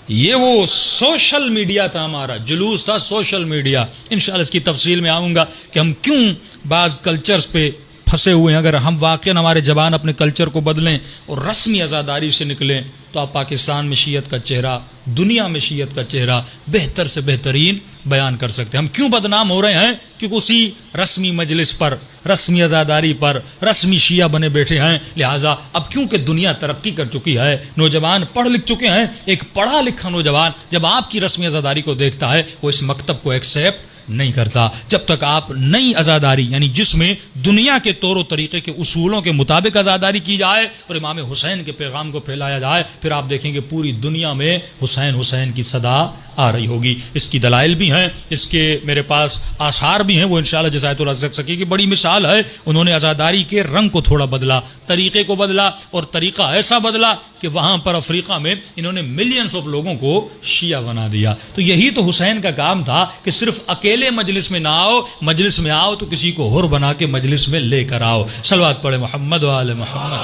یہ وہ سوشل میڈیا تھا، ہمارا جلوس تھا سوشل میڈیا. انشاءاللہ اس کی تفصیل میں آؤں گا کہ ہم کیوں بعض کلچرز پہ پھنسے ہوئے ہیں. اگر ہم واقعاً ہمارے زبان اپنے کلچر کو بدلیں اور رسمی عزاداری سے نکلیں تو آپ پاکستان میں شیعت کا چہرہ، دنیا میں شیعت کا چہرہ بہتر سے بہترین بیان کر سکتے ہیں. ہم کیوں بدنام ہو رہے ہیں؟ کیونکہ اسی رسمی مجلس پر، رسمی عزاداری پر رسمی شیعہ بنے بیٹھے ہیں. لہٰذا اب کیونکہ دنیا ترقی کر چکی ہے، نوجوان پڑھ لکھ چکے ہیں، ایک پڑھا لکھا نوجوان جب آپ کی رسمی عزاداری کو دیکھتا ہے وہ اس مکتب کو ایکسیپٹ نہیں کرتا. جب تک آپ نئی عزاداری یعنی جس میں دنیا کے طور و طریقے کے اصولوں کے مطابق عزاداری کی جائے اور امام حسین کے پیغام کو پھیلایا جائے، پھر آپ دیکھیں گے پوری دنیا میں حسین حسین کی صدا آ رہی ہوگی. اس کی دلائل بھی ہیں، اس کے میرے پاس آثار بھی ہیں. وہ انشاءاللہ جزائت العزت سکی کی بڑی مثال ہے. انہوں نے عزاداری کے رنگ کو تھوڑا بدلا، طریقے کو بدلا، اور طریقہ ایسا بدلا کہ وہاں پر افریقہ میں انہوں نے ملینز آف لوگوں کو شیعہ بنا دیا. تو یہی تو حسین کا کام تھا کہ صرف اکیلے مجلس میں نہ آؤ، مجلس میں آؤ تو کسی کو ہور بنا کے مجلس میں لے کر آؤ. صلوات پڑھے محمد و آل محمد.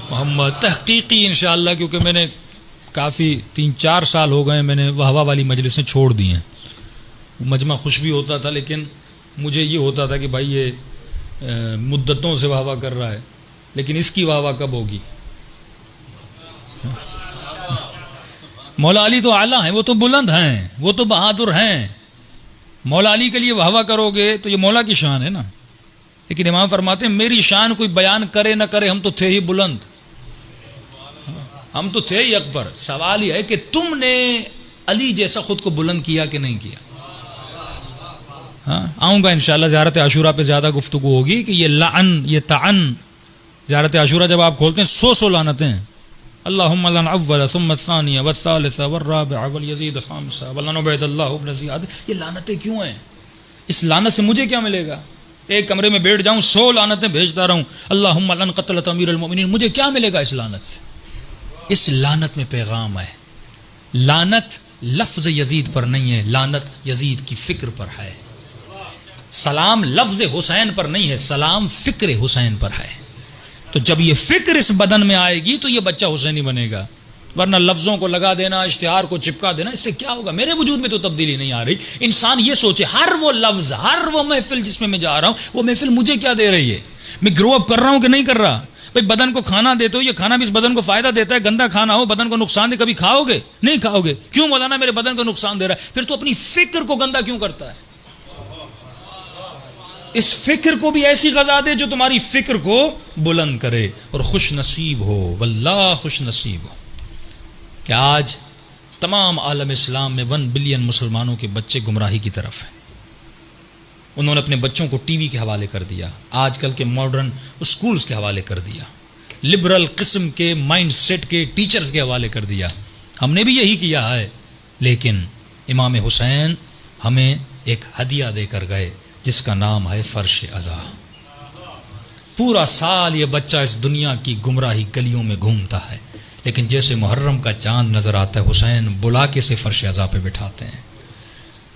محمد تحقیقی انشاءاللہ، کیونکہ میں نے کافی 3-4 سال ہو گئے میں نے واہ والی مجلسیں چھوڑ دی ہیں. مجمع خوش بھی ہوتا تھا لیکن مجھے یہ ہوتا تھا کہ بھائی یہ مدتوں سے واہ کر رہا ہے، لیکن اس کی واہ کب ہوگی؟ مولا علی تو اعلیٰ ہیں، وہ تو بلند ہیں، وہ تو بہادر ہیں. مولا علی کے لیے واہ کرو گے تو یہ مولا کی شان ہے نا. لیکن امام فرماتے ہیں میری شان کوئی بیان کرے نہ کرے، ہم تو تھے ہی بلند. ہم تو تھے ہی حق پر. سوال یہ ہے کہ تم نے علی جیسا خود کو بلند کیا کہ نہیں کیا. ہاں آؤں گا انشاءاللہ زیارت عاشورہ پہ زیادہ گفتگو ہوگی کہ یہ لعن یہ طعن. زیارت عاشورہ جب آپ کھولتے ہیں 100 لعنتیں ہیں. اللہم لعن اول ثم الثانیہ والثالثہ والرابعہ والیزید خامسہ ولعن عبید اللہ ابن زیاد. یہ لعنتیں کیوں ہیں؟ اس لعنت سے مجھے کیا ملے گا؟ ایک کمرے میں بیٹھ جاؤں 100 لعنتیں بھیجتا رہوں اللہم لعن قتلۃ امیر المؤمنین، مجھے کیا ملے گا اس لعنت سے؟ اس لعنت میں پیغام ہے. لعنت لفظ یزید پر نہیں ہے، لعنت یزید کی فکر پر ہے. سلام لفظ حسین پر نہیں ہے، سلام فکر حسین پر ہے. تو جب یہ فکر اس بدن میں آئے گی تو یہ بچہ حسینی بنے گا. ورنہ لفظوں کو لگا دینا، اشتہار کو چپکا دینا، اس سے کیا ہوگا؟ میرے وجود میں تو تبدیلی نہیں آ رہی. انسان یہ سوچے ہر وہ لفظ، ہر وہ محفل جس میں میں جا رہا ہوں، وہ محفل مجھے کیا دے رہی ہے؟ میں گرو اپ کر رہا ہوں کہ نہیں کر رہا؟ بھائی بدن کو کھانا دیتے ہو، یہ کھانا بھی اس بدن کو فائدہ دیتا ہے. گندا کھانا ہو بدن کو نقصان دے، کبھی کھاؤ گے؟ نہیں کھاؤ گے. کیوں مولانا میرے بدن کو نقصان دے رہا ہے؟ پھر تو اپنی فکر کو گندا کیوں کرتا ہے؟ اس فکر کو بھی ایسی غذا دے جو تمہاری فکر کو بلند کرے. اور خوش نصیب ہو، واللہ خوش نصیب ہو کہ آج تمام عالم اسلام میں 1 بلین مسلمانوں کے بچے گمراہی کی طرف ہیں. انہوں نے اپنے بچوں کو ٹی وی کے حوالے کر دیا، آج کل کے ماڈرن اسکولز کے حوالے کر دیا، لبرل قسم کے مائنڈ سیٹ کے ٹیچرز کے حوالے کر دیا. ہم نے بھی یہی کیا ہے، لیکن امام حسین ہمیں ایک ہدیہ دے کر گئے جس کا نام ہے فرش عزا. پورا سال یہ بچہ اس دنیا کی گمراہی گلیوں میں گھومتا ہے، لیکن جیسے محرم کا چاند نظر آتا ہے حسین بلا کے سے فرش عزا پہ بٹھاتے ہیں.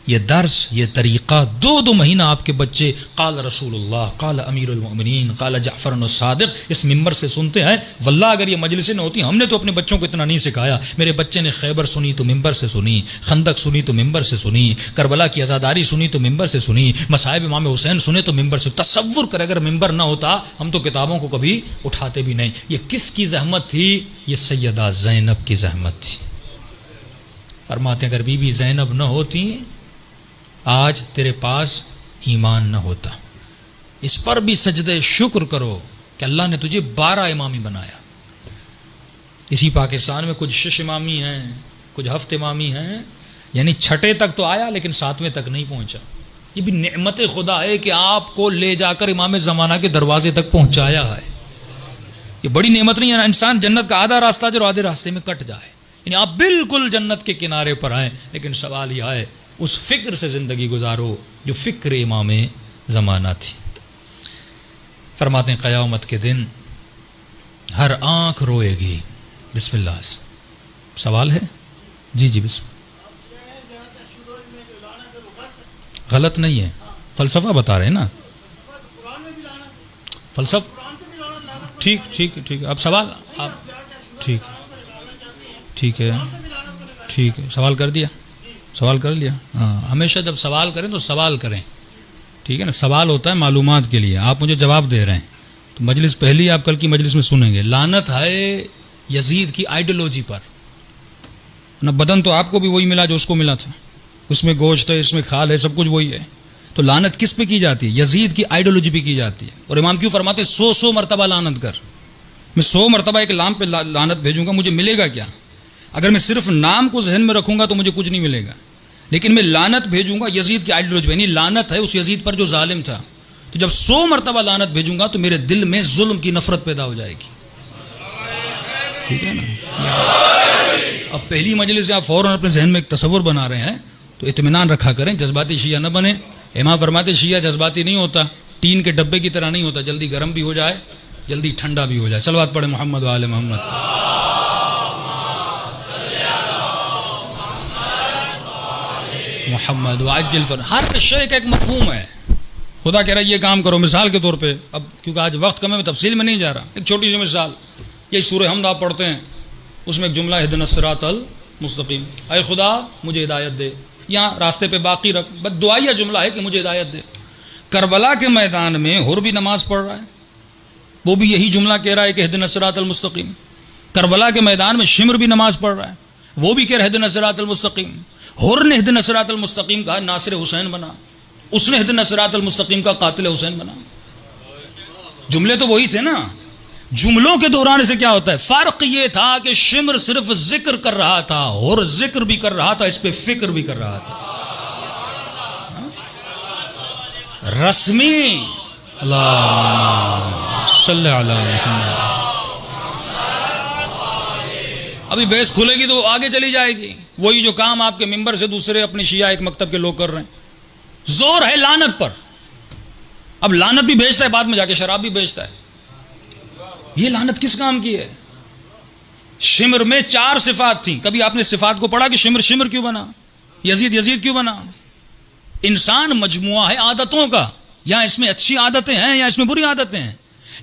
یہ درس، یہ طریقہ 2 مہینہ آپ کے بچے قال رسول اللہ، قال امیر المؤمنین، قال جعفر الصادق اس ممبر سے سنتے ہیں. واللہ اگر یہ مجلسیں نہ ہوتی، ہم نے تو اپنے بچوں کو اتنا نہیں سکھایا. میرے بچے نے خیبر سنی تو ممبر سے سنی، خندق سنی تو ممبر سے سنی، کربلا کی عزاداری سنی تو ممبر سے سنی، مصائب امام حسین سنے تو ممبر سے. تصور کر اگر ممبر نہ ہوتا ہم تو کتابوں کو کبھی اٹھاتے بھی نہیں. یہ کس کی زحمت تھی؟ یہ سیدہ زینب کی زحمت تھی. فرماتے ہیں اگر بی بی زینب نہ ہوتی آج تیرے پاس ایمان نہ ہوتا. اس پر بھی سجدے شکر کرو کہ اللہ نے تجھے 12 امامی بنایا. اسی پاکستان میں کچھ 6 امامی ہیں، کچھ 7 امامی ہیں، یعنی 6 تک تو آیا لیکن 7ویں تک نہیں پہنچا. یہ بھی نعمت خدا ہے کہ آپ کو لے جا کر امام زمانہ کے دروازے تک پہنچایا ہے. یہ بڑی نعمت نہیں ہے؟ انسان جنت کا آدھا راستہ جو آدھے راستے میں کٹ جائے، یعنی آپ بالکل جنت کے کنارے پر آئیں. لیکن سوال یہ ہے اس فکر سے زندگی گزارو جو فکر امام زمانہ تھی. فرماتے ہیں قیامت کے دن ہر آنکھ روئے گی. بسم اللہ سے سوال ہے؟ جی بسم. غلط نہیں ہے، فلسفہ بتا رہے ہیں نا، فلسفہ. ٹھیک اب سوال آپ ٹھیک ہے سوال کر دیا، سوال کر لیا. ہاں ہمیشہ جب سوال کریں تو سوال کریں، ٹھیک ہے نا. سوال ہوتا ہے معلومات کے لیے، آپ مجھے جواب دے رہے ہیں تو مجلس پہلی آپ کل کی مجلس میں سنیں گے. لعنت ہے یزید کی آئیڈیالوجی پر. نہ بدن تو آپ کو بھی وہی ملا جو اس کو ملا تھا، اس میں گوشت ہے، اس میں کھال ہے، سب کچھ وہی ہے. تو لعنت کس پہ کی جاتی ہے؟ یزید کی آئیڈیالوجی پہ کی جاتی ہے. اور امام کیوں فرماتے 100 مرتبہ لعنت کر. میں 100 مرتبہ ایک لام پہ لعنت بھیجوں گا، مجھے ملے گا کیا؟ اگر میں صرف نام کو ذہن میں رکھوں گا تو مجھے کچھ نہیں ملے گا. لیکن میں لعنت بھیجوں گا یزید کی آئیڈیالوجی پہ، یعنی لعنت ہے اس یزید پر جو ظالم تھا. تو جب 100 مرتبہ لعنت بھیجوں گا تو میرے دل میں ظلم کی نفرت پیدا ہو جائے گی. ٹھیک ہے نا. اب پہلی مجلس سے آپ فوراً اپنے ذہن میں ایک تصور بنا رہے ہیں تو اطمینان رکھا کریں، جذباتی شیعہ نہ بنے. امام فرماتے شیعہ جذباتی نہیں ہوتا، ٹین کے ڈبے کی طرح نہیں ہوتا، جلدی گرم بھی ہو جائے جلدی ٹھنڈا بھی ہو جائے. صلوات پڑھیں محمد و آل محمد. محمد وعجل ہر شے کا ایک مفہوم ہے. خدا کہہ رہا ہے یہ کام کرو. مثال کے طور پہ، اب کیونکہ آج وقت کم ہے میں تفصیل میں نہیں جا رہا، ایک چھوٹی سی مثال. یہ سورہ حمد آپ پڑھتے ہیں، اس میں ایک جملہ اہدنا الصراط المستقیم، اے خدا مجھے ہدایت دے. یہاں راستے پہ باقی رکھ، بس دعائیہ جملہ ہے کہ مجھے ہدایت دے. کربلا کے میدان میں حر بھی نماز پڑھ رہا ہے، وہ بھی یہی جملہ کہہ رہا ہے کہ اہدنا الصراط المستقیم. کربلا کے میدان میں شمر بھی نماز پڑھ رہا ہے، وہ بھی کہہ رہا ہے اہدنا الصراط المستقیم. حر نے اہدنا الصراط المستقیم کہا، ناصر حسین بنا. اس نے اہدنا الصراط المستقیم کا قاتل حسین بنا. جملے تو وہی تھے نا. جملوں کے دہرانے سے کیا ہوتا ہے؟ فرق یہ تھا کہ شمر صرف ذکر کر رہا تھا اور ذکر بھی کر رہا تھا، اس پہ فکر بھی کر رہا تھا. رسمی اللہ صلی علی محمد. ابھی بحث کھلے گی تو آگے چلی جائے گی. وہی جو کام آپ کے ممبر سے دوسرے اپنے شیعہ ایک مکتب کے لوگ کر رہے ہیں. زور ہے لعنت پر. اب لعنت بھی بیچتا ہے، بعد میں جا کے شراب بھی بیچتا ہے. یہ لعنت کس کام کی ہے؟ شمر میں 4 صفات تھیں. کبھی آپ نے صفات کو پڑھا کہ شمر شمر کیوں بنا، یزید یزید کیوں بنا؟ انسان مجموعہ ہے عادتوں کا. یا اس میں اچھی عادتیں ہیں یا اس میں بری عادتیں ہیں.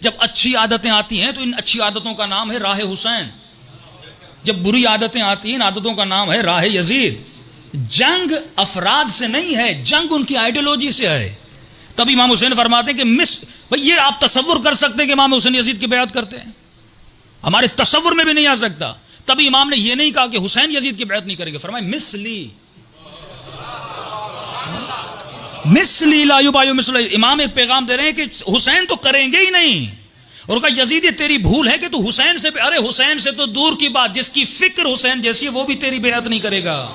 جب اچھی عادتیں آتی ہیں تو ان اچھی عادتوں کا نام ہے راہ حسین. جب بری عادتیں آتی ہیں ان عادتوں کا نام ہے راہ یزید. جنگ افراد سے نہیں ہے، جنگ ان کی آئیڈیالوجی سے ہے. تب امام حسین فرماتے ہیں کہ بھئی یہ آپ تصور کر سکتے ہیں کہ امام حسین یزید کی بیعت کرتے ہیں؟ ہمارے تصور میں بھی نہیں آ سکتا. تبھی امام نے یہ نہیں کہا کہ حسین یزید کی بیعت نہیں کرے گا، فرمایا مثلی لا یبایع مثلی. امام ایک پیغام دے رہے ہیں کہ حسین تو کریں گے ہی نہیں. اور کہا یزید یہ تیری بھول ہے کہ تو حسین سے، ارے حسین سے تو دور کی بات، جس کی فکر حسین جیسی ہے وہ بھی تیری بیعت نہیں کرے گا.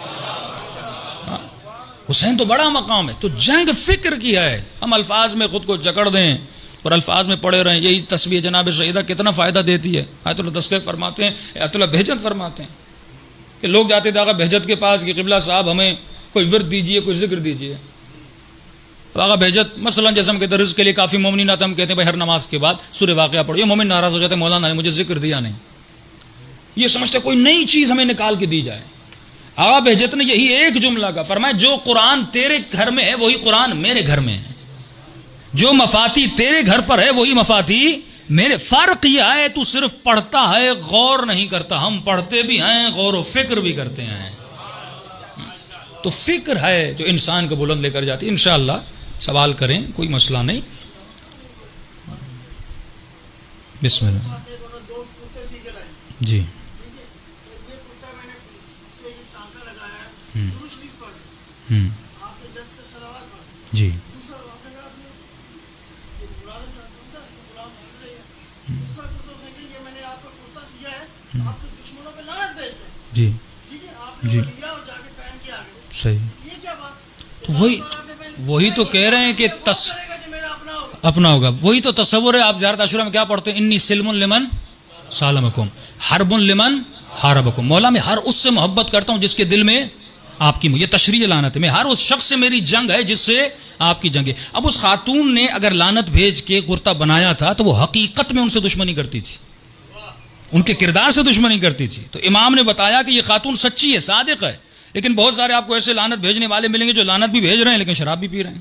حسین تو بڑا مقام ہے. تو جنگ فکر کی ہے. ہم الفاظ میں خود کو جکڑ دیں اور الفاظ میں پڑے رہیں. یہی تسبیح جناب سیدہ کتنا فائدہ دیتی ہے. آیت اللہ تسکیہ فرماتے ہیں، آیت اللہ بہجت فرماتے ہیں کہ لوگ جاتے تھے آقا بہجت کے پاس کہ قبلہ صاحب ہمیں کوئی ورد دیجئے، کوئی ذکر دیجئے. آقا بہجت مثلا جیسے ہم کہتے ہیں رزق کے لیے کافی مومنین آتا، ہم کہتے ہیں بھائی ہر نماز کے بعد سورہ واقعہ پڑھو. یہ مومن ناراض ہو جاتے ہیں، مولانا نے مجھے ذکر دیا نہیں. یہ سمجھتے کوئی نئی چیز ہمیں نکال کے دی جائے. آقا بہجت نے یہی ایک جملہ کا فرمایا، جو قرآن تیرے گھر میں ہے وہی قرآن میرے گھر میں ہے. جو مفاتی تیرے گھر پر ہے وہی مفاتی میرے. فرق یہ ہے تو صرف پڑھتا ہے، غور نہیں کرتا. ہم پڑھتے بھی ہیں، غور و فکر بھی کرتے ہیں. تو فکر ہے جو انسان کو بلند لے کر جاتی ہے. انشاءاللہ سوال کریں، کوئی مسئلہ نہیں. بسم اللہ. جی جی جی جی صحیح. تو وہی تو کہہ رہے ہیں کہ اپنا ہوگا. وہی تو تصور ہے. آپ زیارت عاشورہ میں کیا پڑھتے ہیں؟ انی سلم لمن سالمکم حرب لمن حاربکم. مولا میں ہر اس سے محبت کرتا ہوں جس کے دل میں آپ کی، یہ تشریح لعنت ہے. میں ہر اس شخص سے میری جنگ ہے جس سے آپ کی جنگ ہے. اب اس خاتون نے اگر لعنت بھیج کے کرتا بنایا تھا تو وہ حقیقت میں ان سے دشمنی کرتی تھی، ان کے کردار سے دشمنی کرتی تھی. تو امام نے بتایا کہ یہ خاتون سچی ہے، صادق ہے. لیکن بہت سارے آپ کو ایسے لعنت بھیجنے والے ملیں گے جو لعنت بھی بھیج رہے ہیں لیکن شراب بھی پی رہے ہیں،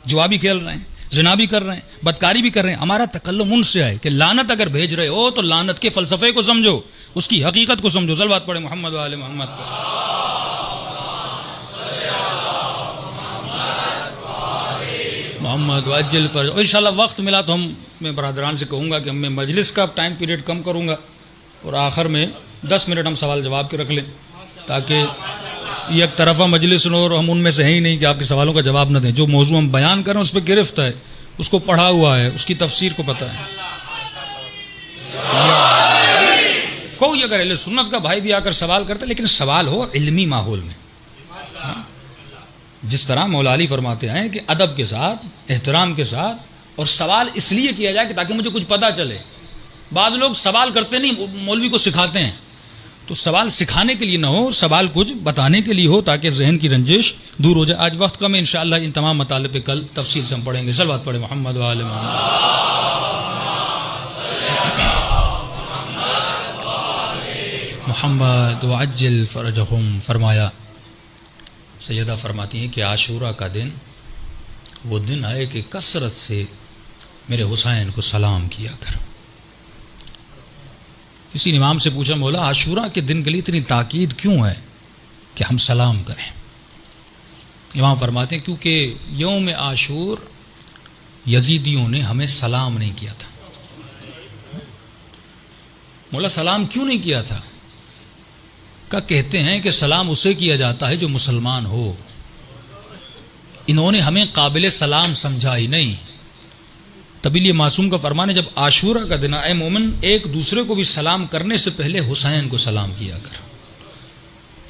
جوا بھی کھیل رہے ہیں، زنا بھی کر رہے ہیں، بدکاری بھی کر رہے ہیں. ہمارا تکلم ان سے ہے کہ لعنت اگر بھیج رہے ہو تو لعنت کے فلسفے کو سمجھو، اس کی حقیقت کو سمجھو. صلوات پڑھے محمد و آل محمد پر. محمد وجل فرج. انشاءاللہ وقت ملا تو میں برادران سے کہوں گا کہ میں مجلس کا ٹائم پیریڈ کم کروں گا اور آخر میں 10 منٹ ہم سوال جواب کے رکھ لیں تاکہ یہ ایک طرفہ مجلس نہ ہو اور ہم ان میں سے ہیں ہی نہیں کہ آپ کے سوالوں کا جواب نہ دیں. جو موضوع ہم بیان کریں اس پہ گرفت ہے، اس کو پڑھا ہوا ہے، اس کی تفسیر کو پتہ ہے. کوئی اگر اہل سنت کا بھائی بھی آ کر سوال کرتا ہے لیکن سوال ہو علمی ماحول میں، جس طرح مولا علی فرماتے ہیں کہ ادب کے ساتھ، احترام کے ساتھ. اور سوال اس لیے کیا جائے کہ تاکہ مجھے کچھ پتہ چلے. بعض لوگ سوال کرتے نہیں، مولوی کو سکھاتے ہیں. تو سوال سکھانے کے لیے نہ ہو، سوال کچھ بتانے کے لیے ہو تاکہ ذہن کی رنجش دور ہو جائے. آج وقت کم ہے، انشاءاللہ ان تمام مطالب پہ کل تفصیل سے ہم پڑھیں گے. صلوات پڑھیں محمد و آل محمد. محمد وعجل فرجہم. فرمایا، سیدہ فرماتی ہیں کہ عاشورہ کا دن وہ دن ہے کہ کثرت سے میرے حسین کو سلام کیا کر. کسی نے امام سے پوچھا، مولا عاشورہ کے دن کے لیے اتنی تاکید کیوں ہے کہ ہم سلام کریں؟ امام فرماتے ہیں کیونکہ یوم عاشور یزیدیوں نے ہمیں سلام نہیں کیا تھا. مولا سلام کیوں نہیں کیا تھا؟ کہتے ہیں کہ سلام اسے کیا جاتا ہے جو مسلمان ہو. انہوں نے ہمیں قابل سلام سمجھا ہی نہیں. تبھی لیے معصوم کا فرمان ہے جب عاشورہ کا دن اے مومن ایک دوسرے کو بھی سلام کرنے سے پہلے حسین کو سلام کیا کر.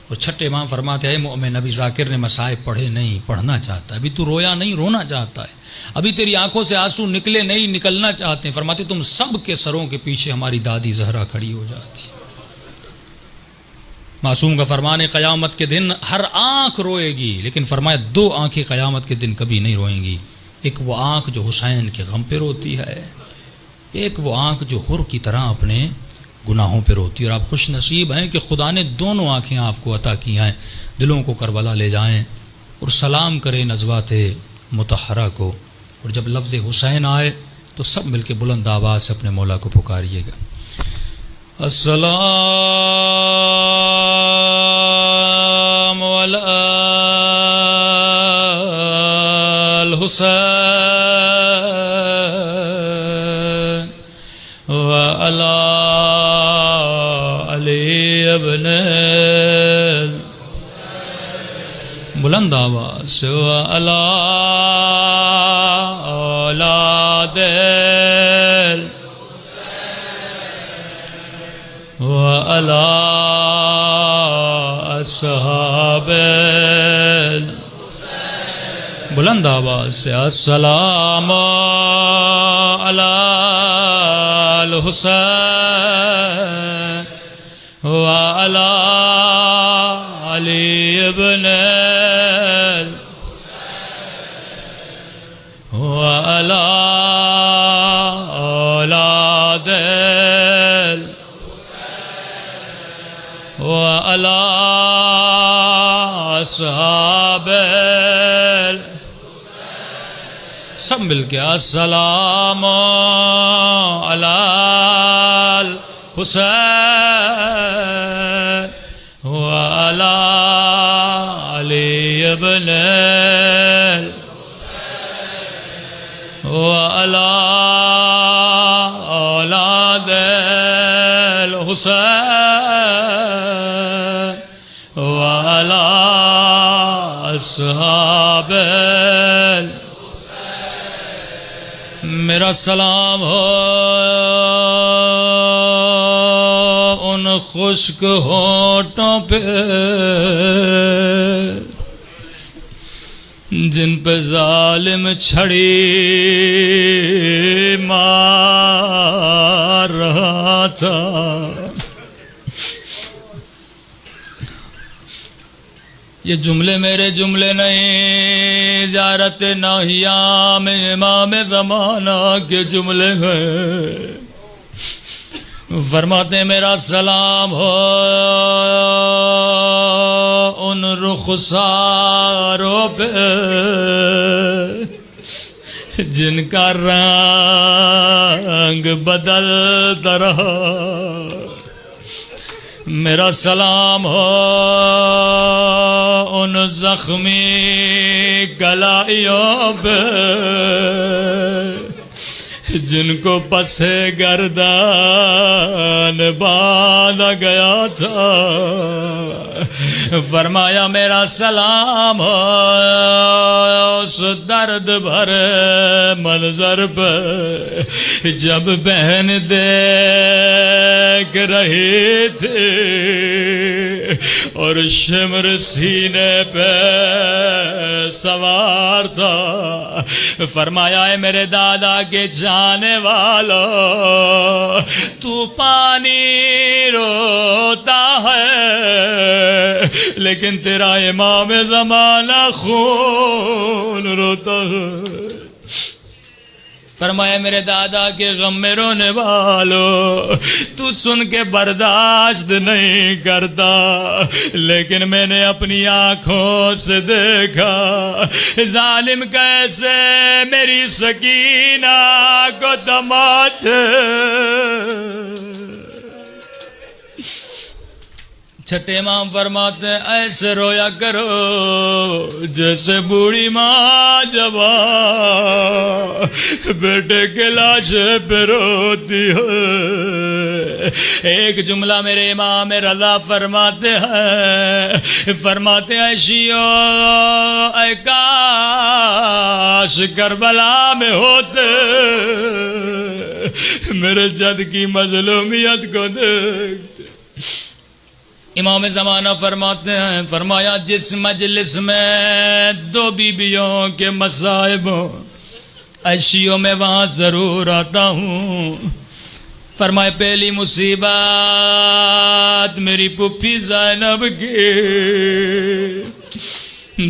اور چھٹے امام فرماتے ہیں اے مومن ابھی ذاکر نے مصائب پڑھے نہیں، پڑھنا چاہتا ہے. ابھی تو رویا نہیں، رونا چاہتا ہے. ابھی تیری آنکھوں سے آنسو نکلے نہیں، نکلنا چاہتے ہیں. فرماتے تم سب کے سروں کے پیچھے ہماری دادی زہرا کھڑی ہو جاتی. معصوم کا فرمان ہے قیامت کے دن ہر آنکھ روئے گی، لیکن فرمایا 2 آنکھیں قیامت کے دن کبھی نہیں روئیں گی. ایک وہ آنکھ جو حسین کے غم پہ روتی ہے، ایک وہ آنکھ جو حر کی طرح اپنے گناہوں پہ روتی ہے. اور آپ خوش نصیب ہیں کہ خدا نے دونوں آنکھیں آپ کو عطا کی ہیں. دلوں کو کربلا لے جائیں اور سلام کریں نزوات مطہرہ کو. اور جب لفظ حسین آئے تو سب مل کے بلند آواز سے اپنے مولا کو پکاریے گا. السلام علی الحسین وعلی علی ابن بلند آواز سے وعلی اولاد وعلی اصحاب بلند آواز سے السلام علی الحسین وعلی علی ابن وعلی اولاد وعلی اصحاب سب مل کے السلام علی الحسین وعلی علی ابن وعلی اولاد الحسین وعلی اصحاب میرا سلام ہو ان خشک ہونٹوں پہ جن پہ ظالم چھڑی مار رہا تھا. یہ جملے میرے جملے نہیں، زیارت ناہیہ میں امام زمانہ کے جملے ہیں. فرماتے ہیں میرا سلام ہو ان رخساروں پہ جن کا رنگ بدلتا رہا. میرا سلام ہو ان زخمی گلائیوں پہ جن کو پس گردان باندھا گیا تھا. فرمایا میرا سلام ہو اس درد بھرے منظر پہ جب بہن دیکھ رہی تھی اور شمر سینے پہ سوار تھا. فرمایا ہے میرے دادا کے جانے والو تو پانی روتا ہے لیکن تیرا امام زمانہ خون روتا ہے. فرمایا میرے دادا کے غم میں رونے والو تو سن کے برداشت نہیں کرتا، لیکن میں نے اپنی آنکھوں سے دیکھا ظالم کیسے میری سکینہ کو تماچے. چھٹے امام فرماتے ہیں ایسے رویا کرو جیسے بوڑھی ماں جوان بیٹے کے لاشے پہ روتی ہے۔ ایک جملہ میرے امام رضا فرماتے ہیں شیعو اے کاش کربلا میں ہوتے، میرے جد کی مظلومیت کو دیکھتے۔ امام زمانہ فرماتے ہیں، فرمایا جس مجلس میں دو بیویوں کے مصائب ہوں عیشیوں میں وہاں ضرور آتا ہوں۔ فرمائے پہلی مصیبت میری پھپھی زینب کی،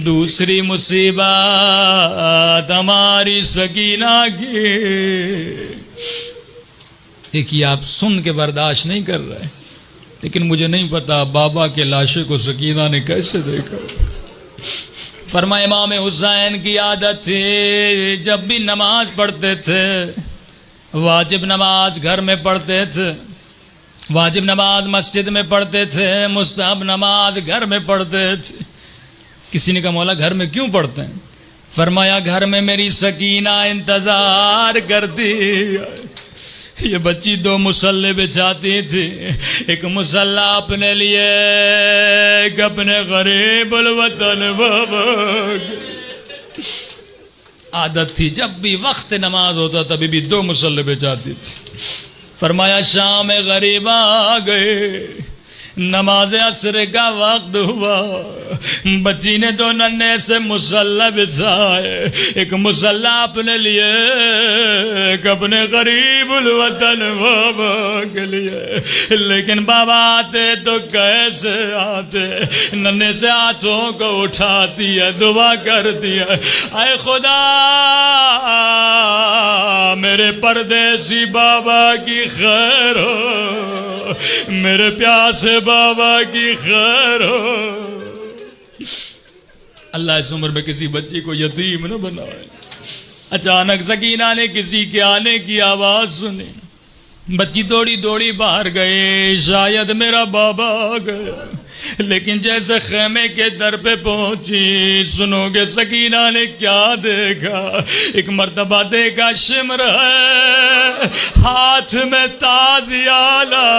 دوسری مصیبت ہماری سکینہ کی۔ دیکھیے آپ سن کے برداشت نہیں کر رہے، لیکن مجھے نہیں پتا بابا کے لاشے کو سکینہ نے کیسے دیکھا۔ فرمائے امام حسین کی عادت تھی جب بھی نماز پڑھتے تھے، واجب نماز گھر میں پڑھتے تھے، واجب نماز مسجد میں پڑھتے تھے، مستحب نماز گھر میں پڑھتے تھے۔ کسی نے کہا مولا گھر میں کیوں پڑھتے ہیں؟ فرمایا گھر میں میری سکینہ انتظار کرتی، یہ بچی دو مصلے بچھاتی تھی، ایک مصلہ اپنے لیے ایک اپنے غریب الوطن بابا۔ عادت تھی جب بھی وقت نماز ہوتا تبھی بھی دو مصلے بچھاتی تھی۔ فرمایا شام غریب آ گئے، نماز عصر کا وقت ہوا، بچی نے دو ننھے سے مصلی بچھائے، ایک مصلی اپنے لیے ایک اپنے غریب الوطن بابا کے لیے۔ لیکن بابا آتے تو کیسے آتے، ننھے سے ہاتھوں کو اٹھاتی ہے، دعا کرتی ہے، اے خدا میرے پردیسی بابا کی خیر ہو، میرے پیاسے بابا کی خیر ہو۔ اللہ اس عمر میں کسی بچی کو یتیم نہ بنائے۔ اچانک سکینہ نے کسی کے آنے کی آواز سنی، بچی دوڑی دوڑی باہر گئی، شاید میرا بابا آ گیا۔ لیکن جیسے خیمے کے در پہ پہنچی، سنو گے سکینہ نے کیا دیکھا؟ ایک مرتبہ دیکھا شمر ہے ہاتھ میں تازیالہ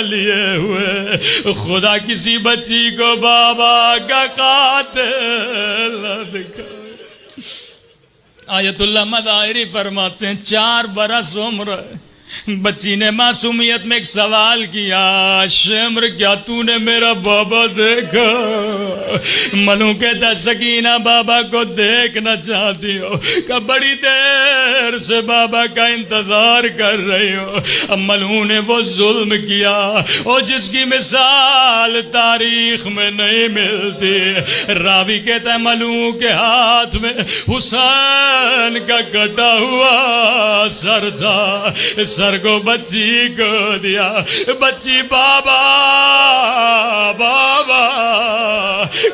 لیے ہوئے، خدا کسی بچی کو بابا کا قاتل نہ دکھائے۔ آیت اللہ مظاہری فرماتے ہیں 4 برس عمر ہے، بچی نے معصومیت میں ایک سوال کیا، شمر کیا تو نے میرا بابا دیکھا؟ ملوں کہتا سکینہ بابا کو دیکھنا چاہتی ہو، کہ بڑی دیر سے بابا کا انتظار کر رہی ہو۔ اب ملوں نے وہ ظلم کیا اور جس کی مثال تاریخ میں نہیں ملتی۔ راوی کہتا ہے ملوں کے ہاتھ میں حسین کا کٹا ہوا سر تھا، سر کو بچی کو دیا، بچی بابا بابا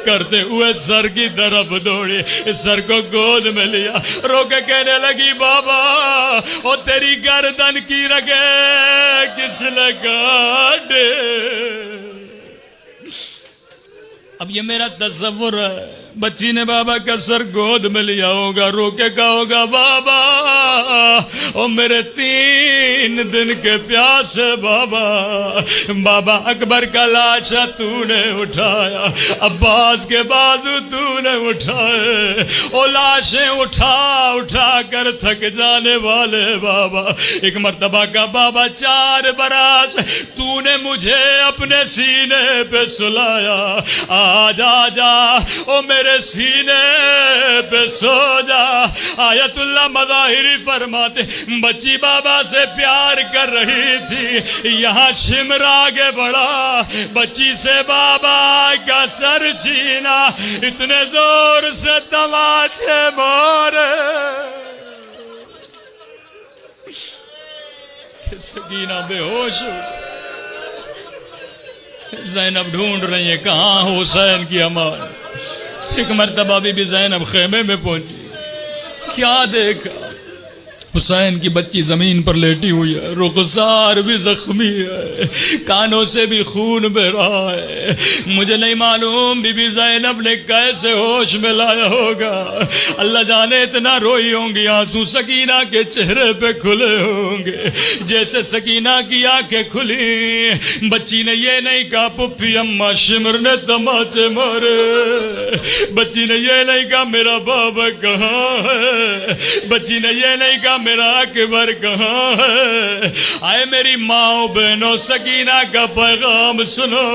کرتے ہوئے سر کی طرف دوڑی، سر کو گود میں لیا، رو کے کہنے لگی بابا او تیری گردن کی رگیں کس نے کاٹے؟ اب یہ میرا تصور ہے، بچی نے بابا کا سر گود میں لیا ہوگا، رو کے کہا ہوگا بابا او میرے 3 دن کے پیاسے بابا، بابا اکبر کا لاشا تو نے اٹھایا، عباس کے بازو تو نے اٹھائے، او لاشیں اٹھا اٹھا کر تھک جانے والے بابا۔ ایک مرتبہ کا بابا 4 برس تو نے مجھے اپنے سینے پہ سلایا، آج آجا او میرے سینے پہ سو جا۔ آیت اللہ مظاہری فرماتے بچی بابا سے پیار کر رہی تھی، یہاں شمر آگے بڑھا، بچی سے بابا کا سر چھینا، اتنے زور سے تماچے مارے کہ سکینہ بے ہوش ہو۔ زینب ڈھونڈ رہی ہے کہاں حسین کی امان۔ ایک مرتبہ بی بی زینب خیمے میں پہنچی، کیا دیکھا؟ حسین کی بچی زمین پر لیٹی ہوئی ہے، رخسار بھی زخمی ہے، کانوں سے بھی خون بہ رہا ہے. مجھے نہیں معلوم بی بی زینب نے کیسے ہوش میں لایا ہوگا. اللہ جانے اتنا روئی ہوں گی، آنسو سکینہ کے چہرے پہ کھلے ہوں گے جیسے سکینہ کی آنکھیں کھلی. بچی نے یہ نہیں کہا پپھی اماں شمر نے تماچے مارے، بچی نے یہ نہیں کہا میرا بابا کہاں ہے، بچی نے یہ نہیں کہا میرا اکبر کہاں ہے. آئے میری ماں بہنوں سکینہ کا پیغام سنو.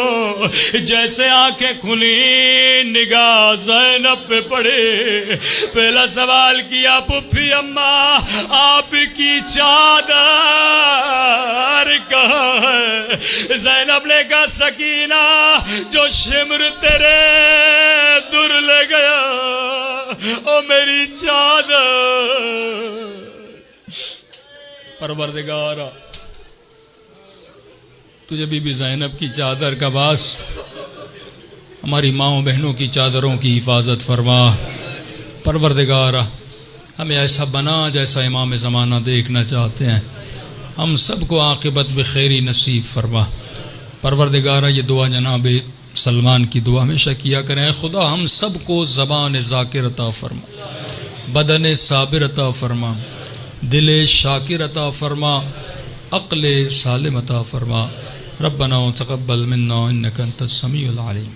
جیسے آنکھیں کھلی نگاہ زینب پہ پڑے، پہلا سوال کیا پپھی اماں آپ کی چادر کہاں ہے. زینب نے کہا سکینہ جو شمر تیرے در لے گیا او میری چادر. پروردگارا تجھے بی بی زینب کی چادر کا باس ہماری ماؤں بہنوں کی چادروں کی حفاظت فرما. پروردگارا ہمیں ایسا بنا جیسا امام زمانہ دیکھنا چاہتے ہیں. ہم سب کو عاقبت بخیری نصیب فرما. پروردگارا یہ دعا جناب سلمان کی دعا ہمیشہ کیا کریں. خدا ہم سب کو زبان ذاکر عطا فرما، بدن صابر عطا فرما، دل شاکر عطا فرما، عقل سالم عطا فرما. ربنا تقبل منا انك انت السميع العليم.